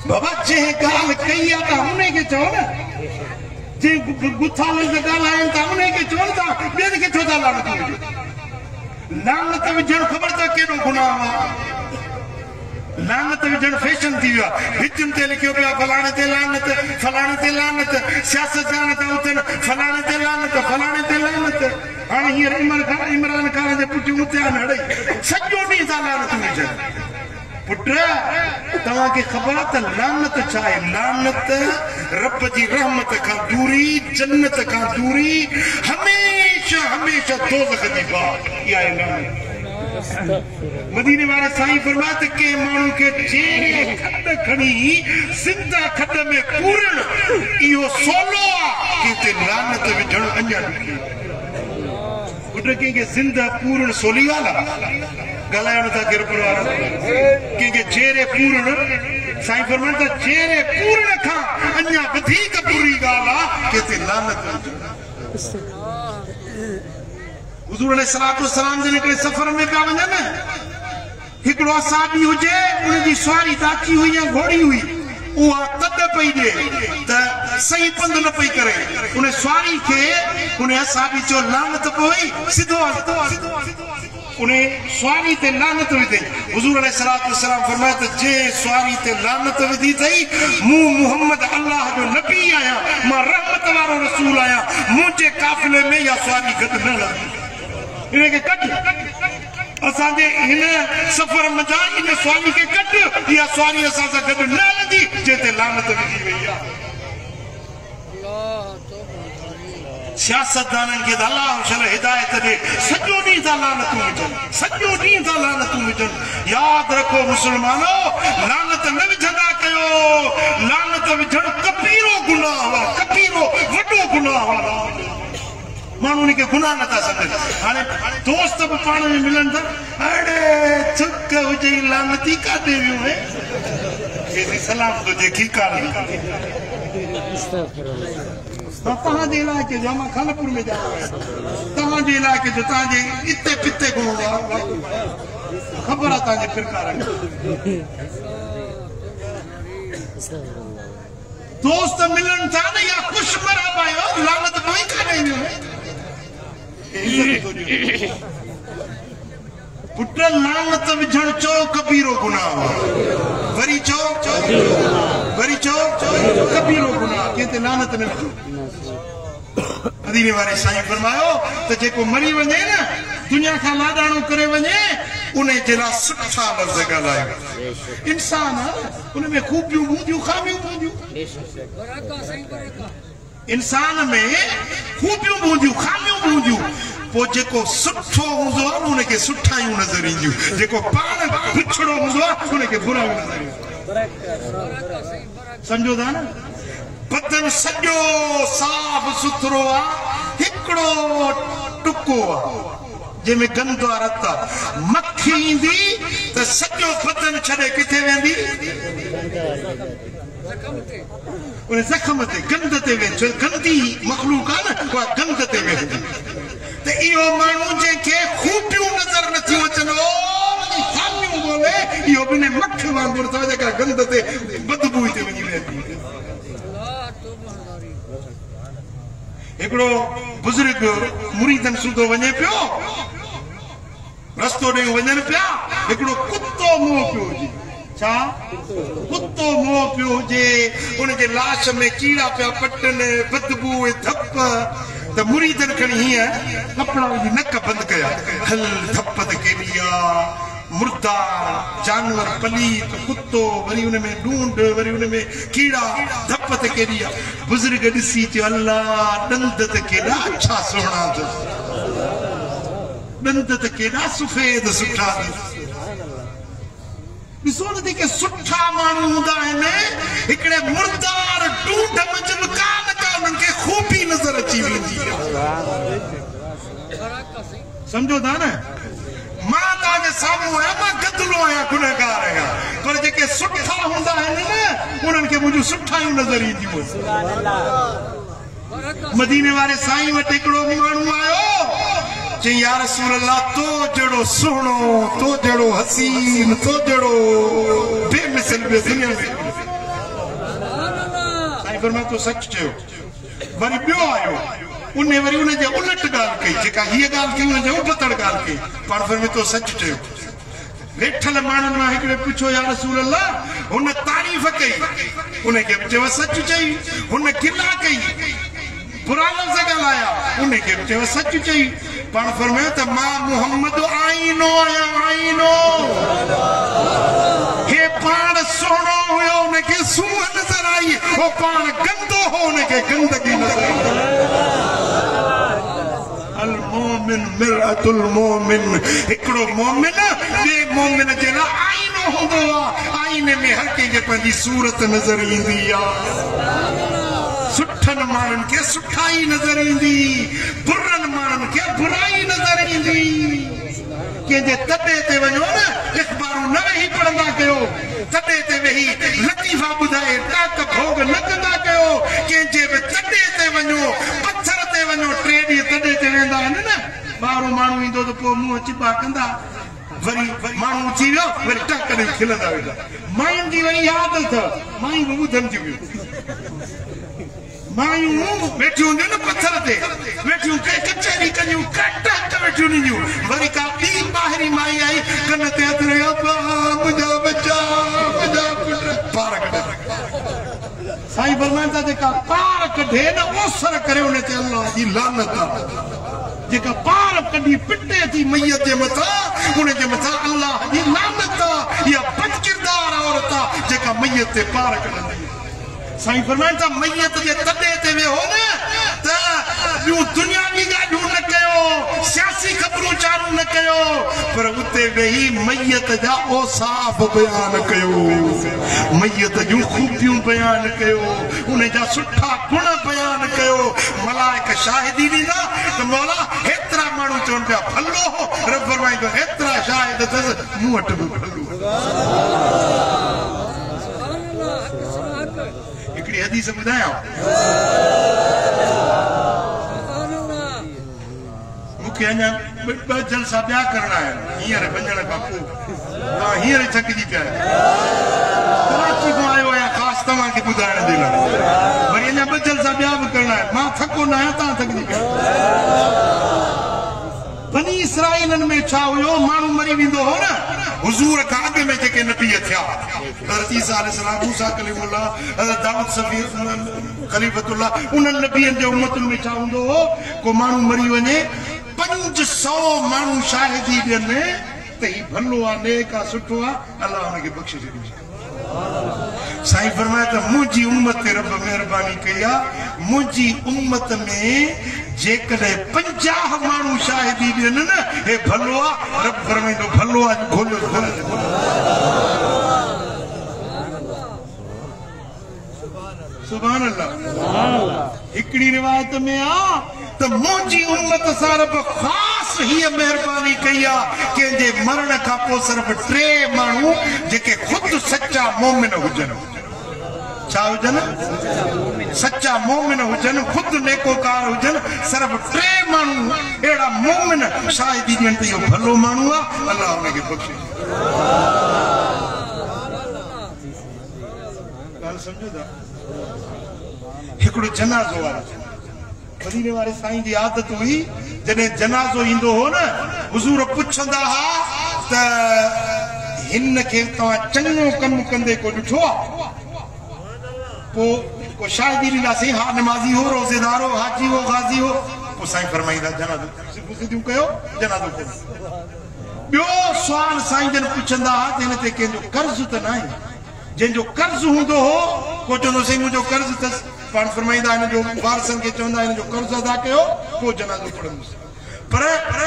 बाबा जंहिं ॻाल्हि कई आहे तव्हां उन खे चओ न जे गुथा लफ़्ज़ ॻाल्हाइनि था उन खे चओ था ॿियनि खे छो था लानत विझो लानत विझणु ख़बर अथव केॾो गुनाह आहे लानत विझणु फैशन थी वियो आहे भितियुनि ते लिखियो पियो आहे फलाणे ते लानत सियासतदान था उथनि फलाणे ते लानत हाणे हींअर इमरान खान जे पुठियूं उते आहे न सॼो ॾींहुं था लानत विझनि पुट तव्हांखे ख़बर आहे त लानत छा आहे लानत रब जी रहमत खां दूरी जन्नत खां दूरी हमेशह दोज़ख जी बात इहा आहे लानत मदीने वाले साईं फरमाया त के माण्हू खे जहिड़े खॾ खणी ज़िंदा खॾ में पूरण इहो सवलो आहे कंहिंते लानत विझणु अञा ॾुखी पुट कंहिंखे ज़िंदा पूरण सवली ॻाल्हि आहे ॻाल्हाइण था गिरपुर वारा कंहिंखे जहिड़े पूरण साईं फरमाया त जहिड़े पूरण खां अञा वधीक बुरी ॻाल्हि आहे कंहिंते लानत विझणु हुज़ूर अलैहिस्सलातु वस्सलाम जन हिकिड़े सफ़र में पिया वञनि हिकिड़ो असाबी हुजे उनजी सवारी ताकी हुई या घोड़ी हुई उहा तद पई ॾे त सही पंध न पई करे उन सवारी खे उन असाबी चयो लानत पई सिधो उन सवारी ते लानत विधई हुज़ूर अलैहिस्सलातु वस्सलाम फरमाया त जे सवारी ते लानत विधी अथई मूं मुहम्मद अल्लाह जो नबी आहियां मां रहमत वारो रसूल आहियां मुंहिंजे काफ़िले में इहा सवारी गॾु न लॻी इनखे कढ असांजे हिन सफ़र मज़ा इन सवारी खे कढ इहा सवारी असां सां गॾु न हलंदी जंहिं ते लानत विझी वई आहे सियासतदाननि खे अलाह शल हिदायत ॾे सॼो ॾींहुं था लानतूं विझनि यादि रखो मुस्लमानो लानत न विझंदा कयो लानत विझणु कबीरो गुनाह आहे वॾो गुनाह आहे माण्हू उनखे गुनाह नथा सम्झनि हाणे दोस्त बि पाण में मिलनि था अड़े थुक हुजे लानती काॾे वियो सलाम थो जे खीकार तव्हांजे इलाइक़े जो मां खानपुर में जा तव्हांजे इलाइक़े जो तव्हांजे इते पिते घुमो ख़बर आहे तव्हांजे फिरकार दोस्त मिलनि था न या ख़ुशि मराब आयो लानत कोई कान्हे पुट लानत विझणु चओ कबीरो गुनाह वरी चओ कबीरो गुनाह कंहिं ते लानत न विझो मदीने वारे साईं फरमायो त जेको मरी वञे न दुनिया खां लाॾाणो करे वञे उन जे लाइ सुठा लफ़्ज़ ॻाल्हायो इंसान आहे उन में खूबियूं हूंदियूं खामियूं हूंदियूं इंसान में खूबियूं हूंदियूं खामियूं हूंदियूं पोइ जेको सुठो हूंदो आहे उनखे सुठायूं नज़र ईंदियूं जेको पाण बिछड़ो हूंदो आहे उनखे बुरायूं नज़र ईंदियूं सम्झो था न बदन सॼो साफ़ सुथरो आहे हिकिड़ो टुको आहे जंहिंमें गंद वारा रत मक्खी ईंदी त सॼो बदन छॾे किथे वेंदी उन ज़ख़्म ते गंद ते वेंदी गंदी मखलूक आहे न उहा गंद ते वेंदी त इहो माण्हू जंहिंखे खूबियूं नज़र नथियूं अचनि खामियूं ॻोल्हे इहो ॿिनि मख वांगुरु अथव जेका गंद ते बदबू ते वञी वेंदी हिकिड़ो बुज़ुर्ग मुरीदनि सूदो वञे पियो रस्तो ॾेई वञनि पिया हिकिड़ो कुतो मोह पियो हुजे छा कुतो मोह पियो हुजे उनजे लाश में कीड़ा पिया पटनि बदबू धप त मुरीदनि खणी हीअं कपिड़ा विझी नक बंदि कया हल धप त केॾी आहे मुर्दार जानवर पलीत कुतो वरी उन में ढूंढ वरी उन में कीड़ा धप त केॾी आहे बुज़ुर्ग ॾिसी चयो अल्लाह ॾंद त केॾा छा सुहिणा अथसि ॾंद त केॾा सफ़ेद सुठा अथसि ॾिसो न जेके सुठा माण्हू हूंदा आहिनि हिकिड़े मुर्दार ढूंढ मंझि का न का उन्हनि खे खूबी नज़र अची वेंदी आहे सम्झो था न मां तव्हांजे साम्हूं आहियां मां गदलो आहियां गुनहगार आहियां पर जेके सुठा हूंदा आहिनि न उन्हनि खे मुंहिंजूं सुठायूं नज़र ईंदियूं मदीने वारे साईं वटि हिकिड़ो माण्हू आयो चई या रसूल अल्लाह तो जहिड़ो सुहिणो तो जहिड़ो हसीन तो जहिड़ो बेमिसल दुनिया में साईं फरमायो तो सच चयो वरी ॿियो आयो उन वरी उनजे उलट ॻाल्हि कई जेका हीअ ॻाल्हि कई उनजे उबतड़ ॻाल्हि कई पाण फरमायो तो सच चयो वेठल माण्हुनि मां हिकिड़े पुछो या रसूल अल्लाह हुन तारीफ़ कई उनखे चयो सच चई हुन गिला कई बुरा लफ़्ज़ ॻाल्हाया उनखे चयो सच चई पाण फरमायो त मां मुहम्मद आईनो आहियां आईनो हे पाण सुहिणो हुयो उनखे सूंहं नज़र आई हो पाण गंदो हो उनखे गंदगी नज़र आई अल मोमिन मिरअतुल मोमिन हिकिड़ो मोमिन ॿिए मोमिन जे लाइ आईनो हूंदो आहे आईने में हर कंहिंखे पंहिंजी सूरत नज़र ईंदी आहे सुठनि माण्हुनि खे सुठाई नज़र ईंदी बुरनि माण्हुनि खे बुराई नज़र ईंदी कंहिंजे तॾे ते वञो न अख़बारूं न वेही पढ़ंदा कयो तॾे ते वेही लतीफ़ा ॿुधाए टाक भोग न कंदा कयो कंहिंजे बि तॾे ते वञो पथर ते वञो 3 ॾींहं तॾे ते वेंदा आहिनि न ॿाहिरों माण्हू ईंदो त पोइ मुंहुं चिॿा कंदा वरी माण्हू अची वियो वरी टाक ॾेई खिलंदा वेंदा मायुनि जी वरी यादि अथव मायूं बि ॿुधनि थियूं मायूं वेठियूं हूंदियूं न पथर ते वेठियूं कचहरी कयूं कट वेठियूं हूंदियूं वरी का ॿी ॿाहिरीं माई आई कन ते हथ रहियो मुंहिंजा बचा मुंहिंजा पुट पार कढे साईं फरमाइनि था जेका पार कढे न ओसर करे उन ते अल्लाह जी लानत आहे जेका पार कढी पिटे थी मैयत जे मथां उनजे मथां अल्लाह जी लानत आहे इहा बदकिरदार औरत आहे जेका मैयत ते पार कढंदी साईं फरमाइनि था मैयत जे तॾे ते वेहो न त ॿियूं दुनियावी ॻाल्हियूं न कयो सियासी ख़बरूं चालू न कयो पर उते वेही मैयत जा औसाफ बयान कयो मैयत जूं खूबियूं बयान कयो उन जा सुठा गुण बयान कयो मलाइक शाहिदी ॾींदा त मौला हेतिरा माण्हू चवनि पिया भलो रब फरमाईंदो हेतिरा शाहिद अथसि मूं वटि बि भलो हिकिड़ी हदीस ॿुधायां मूंखे अञा ॿ जलसा ॿिया करणा आहिनि हींअर वञण खां पोइ तव्हां हींअर थकिजी पिया कराची खां आयो आहियां ख़ासि तव्हांखे ॿुधाइण जे लाइ वरी अञा ॿ जलसा ॿिया बि करणा आहिनि मां थको न आहियां तव्हां थकिजी पिया बनी इसराइलनि में छा हुयो माण्हू मरी वेंदो हो न हुज़ूर खां अॻु में जेके नबी थिया हज़रत ईसा अलैहिस्सलाम मूसा कलीमुल्लाह हज़रत दाऊद सफ़ीर खलीफतुल्लाह उन्हनि नबियनि जे उम्मतुनि में छा हूंदो हो को माण्हू मरी वञे 500 माण्हू शाहिदी ॾियनि त ही भलो आहे नेक आहे सुठो आहे अलाह हुनखे बख़्शिश ॾींदो साईं फरमाया तो मुझी उम्मत रब मेहरबानी कया मुझी उम्मत में जेकॾहिं 50 माण्हू शाहिदी ॾियनि न हे भलो आहे रब फरमाईंदो भलो आहे खोलियो सुभान अल्लाह हिकड़ी रिवायत में आ तो मुझी उम्मत सां रब ख़ास हीअ मेहरबानी कई आहे कंहिंजे मरण खां पोइ सिर्फ़ 3 माण्हू जेके ख़ुदि सच्चा मोमिन हुजनि छा हुजनि सच्चा मोमिन हुजनि ख़ुदि नेकोकार हुजनि सिर्फ़ 3 माण्हू अहिड़ा मोमिन शाहिदी ॾियनि त इहो भलो माण्हू आहे अल्लाह हुनखे बख़्शे ॻाल्हि सम्झो था हिकिड़ो जनाज़ो वारो मदीने वारे साईं जी आदत हुई जॾहिं जनाज़ो ईंदो हो न हुज़ूर पुछंदा हा त हिन खे तव्हां चङो कमु कंदे को ॾिठो आहे को शाहिदी ॾींदासीं हा नमाज़ी हो रोज़ेदार हो हाजी हो गाज़ी हो पोइ साईं फरमाईंदा जनाज़ो सिधियूं कयो जनाज़ो कयो ॿियो सुवाल साईं जन पुछंदा हा त हिन ते कंहिंजो कर्ज़ त न आहे जंहिंजो कर्ज़ हूंदो हो को चवंदो साईं मुंहिंजो कर्ज़ अथसि पाण फरमाईंदा हिन जो वारसनि खे चवंदा हिन जो कर्ज़ अदा कयो पोइ जनाज़ो पढ़ंदुसि पर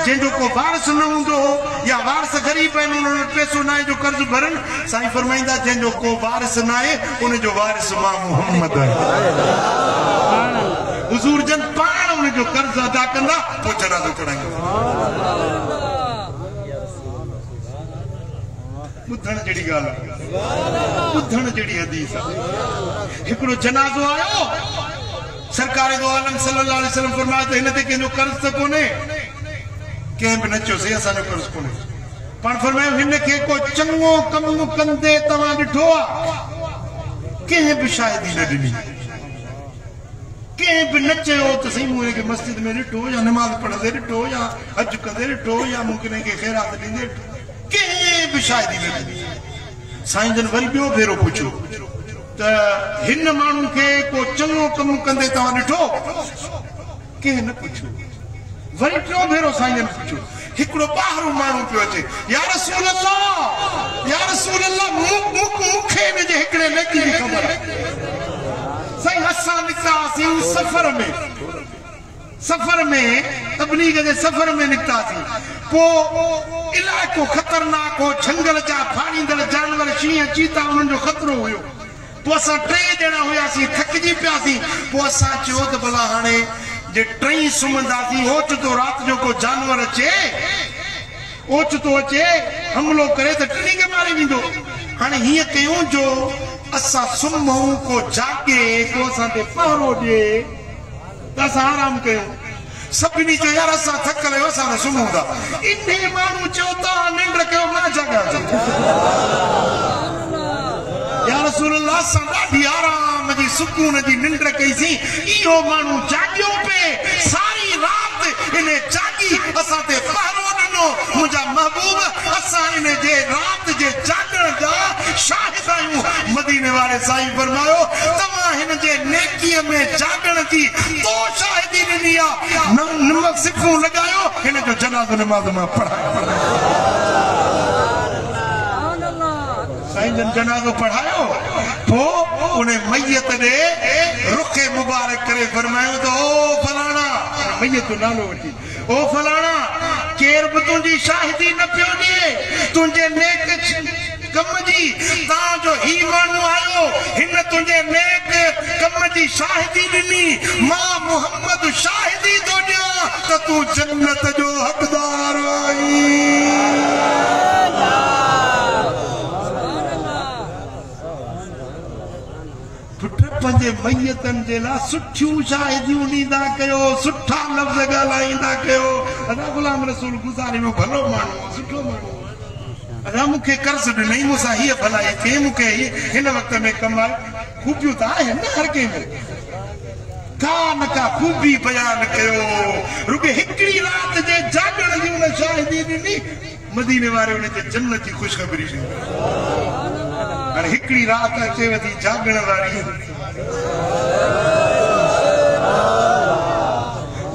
जंहिंजो को वारस न हूंदो हो या वारस ग़रीब आहिनि उन्हनि वटि पैसो न आहे जो कर्ज़ भरनि साईं फरमाईंदा जंहिंजो को वारस न आहे उनजो वारिस मां मुहम्मद आहे हुज़ूर जन पाण उनजो कर्ज़ अदा कंदा पोइ जनाज़ो पढ़ाईंदा ॿुधण जहिड़ी ॻाल्हि आहे ॿुधण जहिड़ी हदीस आहे हिकिड़ो जनाज़ो आयो सरकार दो आलम सल्लल्लाहु अलैहि वसल्लम फरमाया त हिन ते कंहिंजो कर्ज़ त कोन्हे कंहिं बि न चयोसीं असांजो कर्ज़ कोन्हे पाण फरमायो हिन खे को चङो कमु कंदे तव्हां ॾिठो आहे कंहिं बि शाहिदी न ॾिनी कंहिं बि न चयो त साईं मूं हिनखे मस्जिद में ॾिठो या नमाज़ पढ़ंदे ॾिठो या हज कंदे ॾिठो या मूं हिनखे ख़ैरात ॾींदे ॾिठो कंहिं बि शाहिदी न ॾिनी साईं जन वरी ॿियो भेरो पुछियो त हिन माण्हू खे को चङो कमु कंदे तव्हां ॾिठो कंहिं न पुछियो वरी टियों भेरो साईं जन पुछियो हिकिड़ो ॿाहिरो माण्हू पियो अचे या रसूल अल्लाह मूंखे हिनजे हिकिड़े नेकी जी ख़बर आहे साईं असां निकितासीं सफ़र में तबलीग जे सफ़र में निकितासीं पोइ इलाइक़ो ख़तरनाक हो झंगल जा फाड़ींदड़ जानवर शींहं चीता उन्हनि जो ख़तरो हुयो पोइ असां 3 ॼणा हुयासीं थकिजी पियासीं पोइ असां चयो त भला हाणे जे 3 सुम्हंदासीं ओचितो राति जो को जानवर अचे ओचितो अचे हमलो करे त 3 खे मारे वेंदो हाणे हीअं कयूं जो असां सुम्हूं को जागे को असां ते पहरो ॾिए त असां आराम कयूं सभिनी चयो यार असां थकल आहियूं असां न सुम्हूं था इन माण्हू चयो तव्हां निंड कयो मां जाॻां थो या रसूल अल्लाह असां ॾाढी आराम जी सुकून जी निंड कईसीं इहो माण्हू जाॻियो पिए सारी राति इन जाॻी असां ते पहरो ॾिनो मुंहिंजा महबूब असां इन जे राति जे जाॻण जा शाहिद आहियूं मदीने वारे साईं फरमायो तव्हां हिन जे नेकीअ में जाॻण जी तो शाहिदी ॾिनी आहे नमक सिफूं लॻायो हिन जो जनाज़ो नमाज़ मां पढ़ायो साईं जन जनाज़ो पढ़ायो पोइ उन मैयत ॾे रुखे मुबारक करे फरमायो त ओ फलाणा मैयत जो नालो वठी ओ फलाणा केर बि तुंहिंजी शाहिदी न पियो ॾिए तुंहिंजे नेक कम जी तव्हांजो ही माण्हू आयो हिन तुंहिंजे नेक कम जी शाहिदी ॾिनी मां मुहम्मद शाहिदी थो ॾियां त तूं जन्नत जो हक़दार आहीं पंहिंजे मैयतनि जे लाइ सुठियूं शाहिदियूं ॾींदा कयो सुठा लफ़्ज़ ॻाल्हाईंदा कयो अदा गुलाम रसूल गुज़ारियो भलो माण्हू सुठो माण्हू अदा मूंखे कर्ज़ ॾिनई मूंसां हीअ भलाई थिए मूंखे हिन वक़्त में कमाए खूबियूं त आहिनि न हर कंहिं में का न का खूबी बयान कयो रुॻो हिकिड़ी राति जे जाॻण जी उन शाहिदी ॾिनी मदीने वारे उन जे जन्नत जी ख़ुशख़बरी ॾिनी हाणे हिकिड़ी राति अचेव थी जाॻण वारी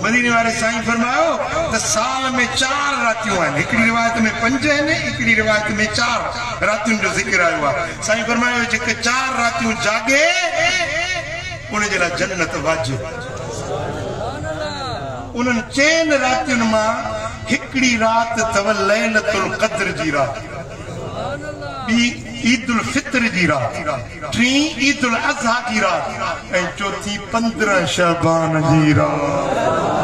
मदीने वारे साईं फरमायो तो साल में 4 रातियों आहिनि हिकिड़ी रिवायत में 5 आहिनि हिकिड़ी रिवायत में 4 रातियुनि जो ज़िक्र आयो आहे साईं फरमायो जेके 4 रातियूं जागे उन जे लाइ जन्नत वाजिब उन्हनि 4 रातियुनि मां हिकिड़ी रात अथव लैलतुल क़द्र जी रात ॿी ईदुल फित्र जी रात टी ईदुल अज़हा की रात ऐं चौथी 15 शबान जी रात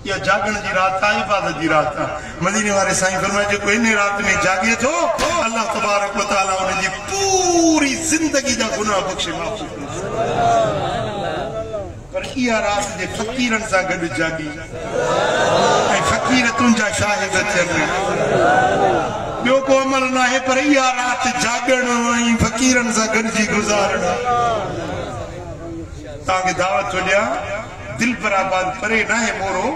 या जागण जी रात आहे इबादत जी रात आहे मदीने वारे साईं फरमाए जेको इन रात में जागे थो अल्लाह तबारक व तआला उन जी पूरी जिंदगी जा गुनाह बख्शे माफ़ पर इहा रात जे फ़कीरनि सां गॾु जागी ऐं फ़कीर तुंहिंजा शाहिद थियनि ॿियो को अमल न आहे पर इहा रात जागण ऐं फ़कीरनि सां गॾिजी गुज़ारण तव्हांखे दावत थो ॾियां दिलबराबाद परे न आहे मोरो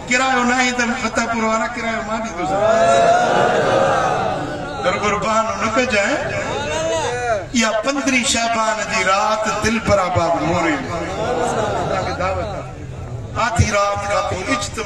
किरायो न आहे त फतेहपुर वारा किरायो मां ॾींदुसि कुर्बान न कजांइ इहा 15 शबान जी रात दिलबराबाद मोरे तव्हांखे दावत आधी रात खां पोइ इज्तिमा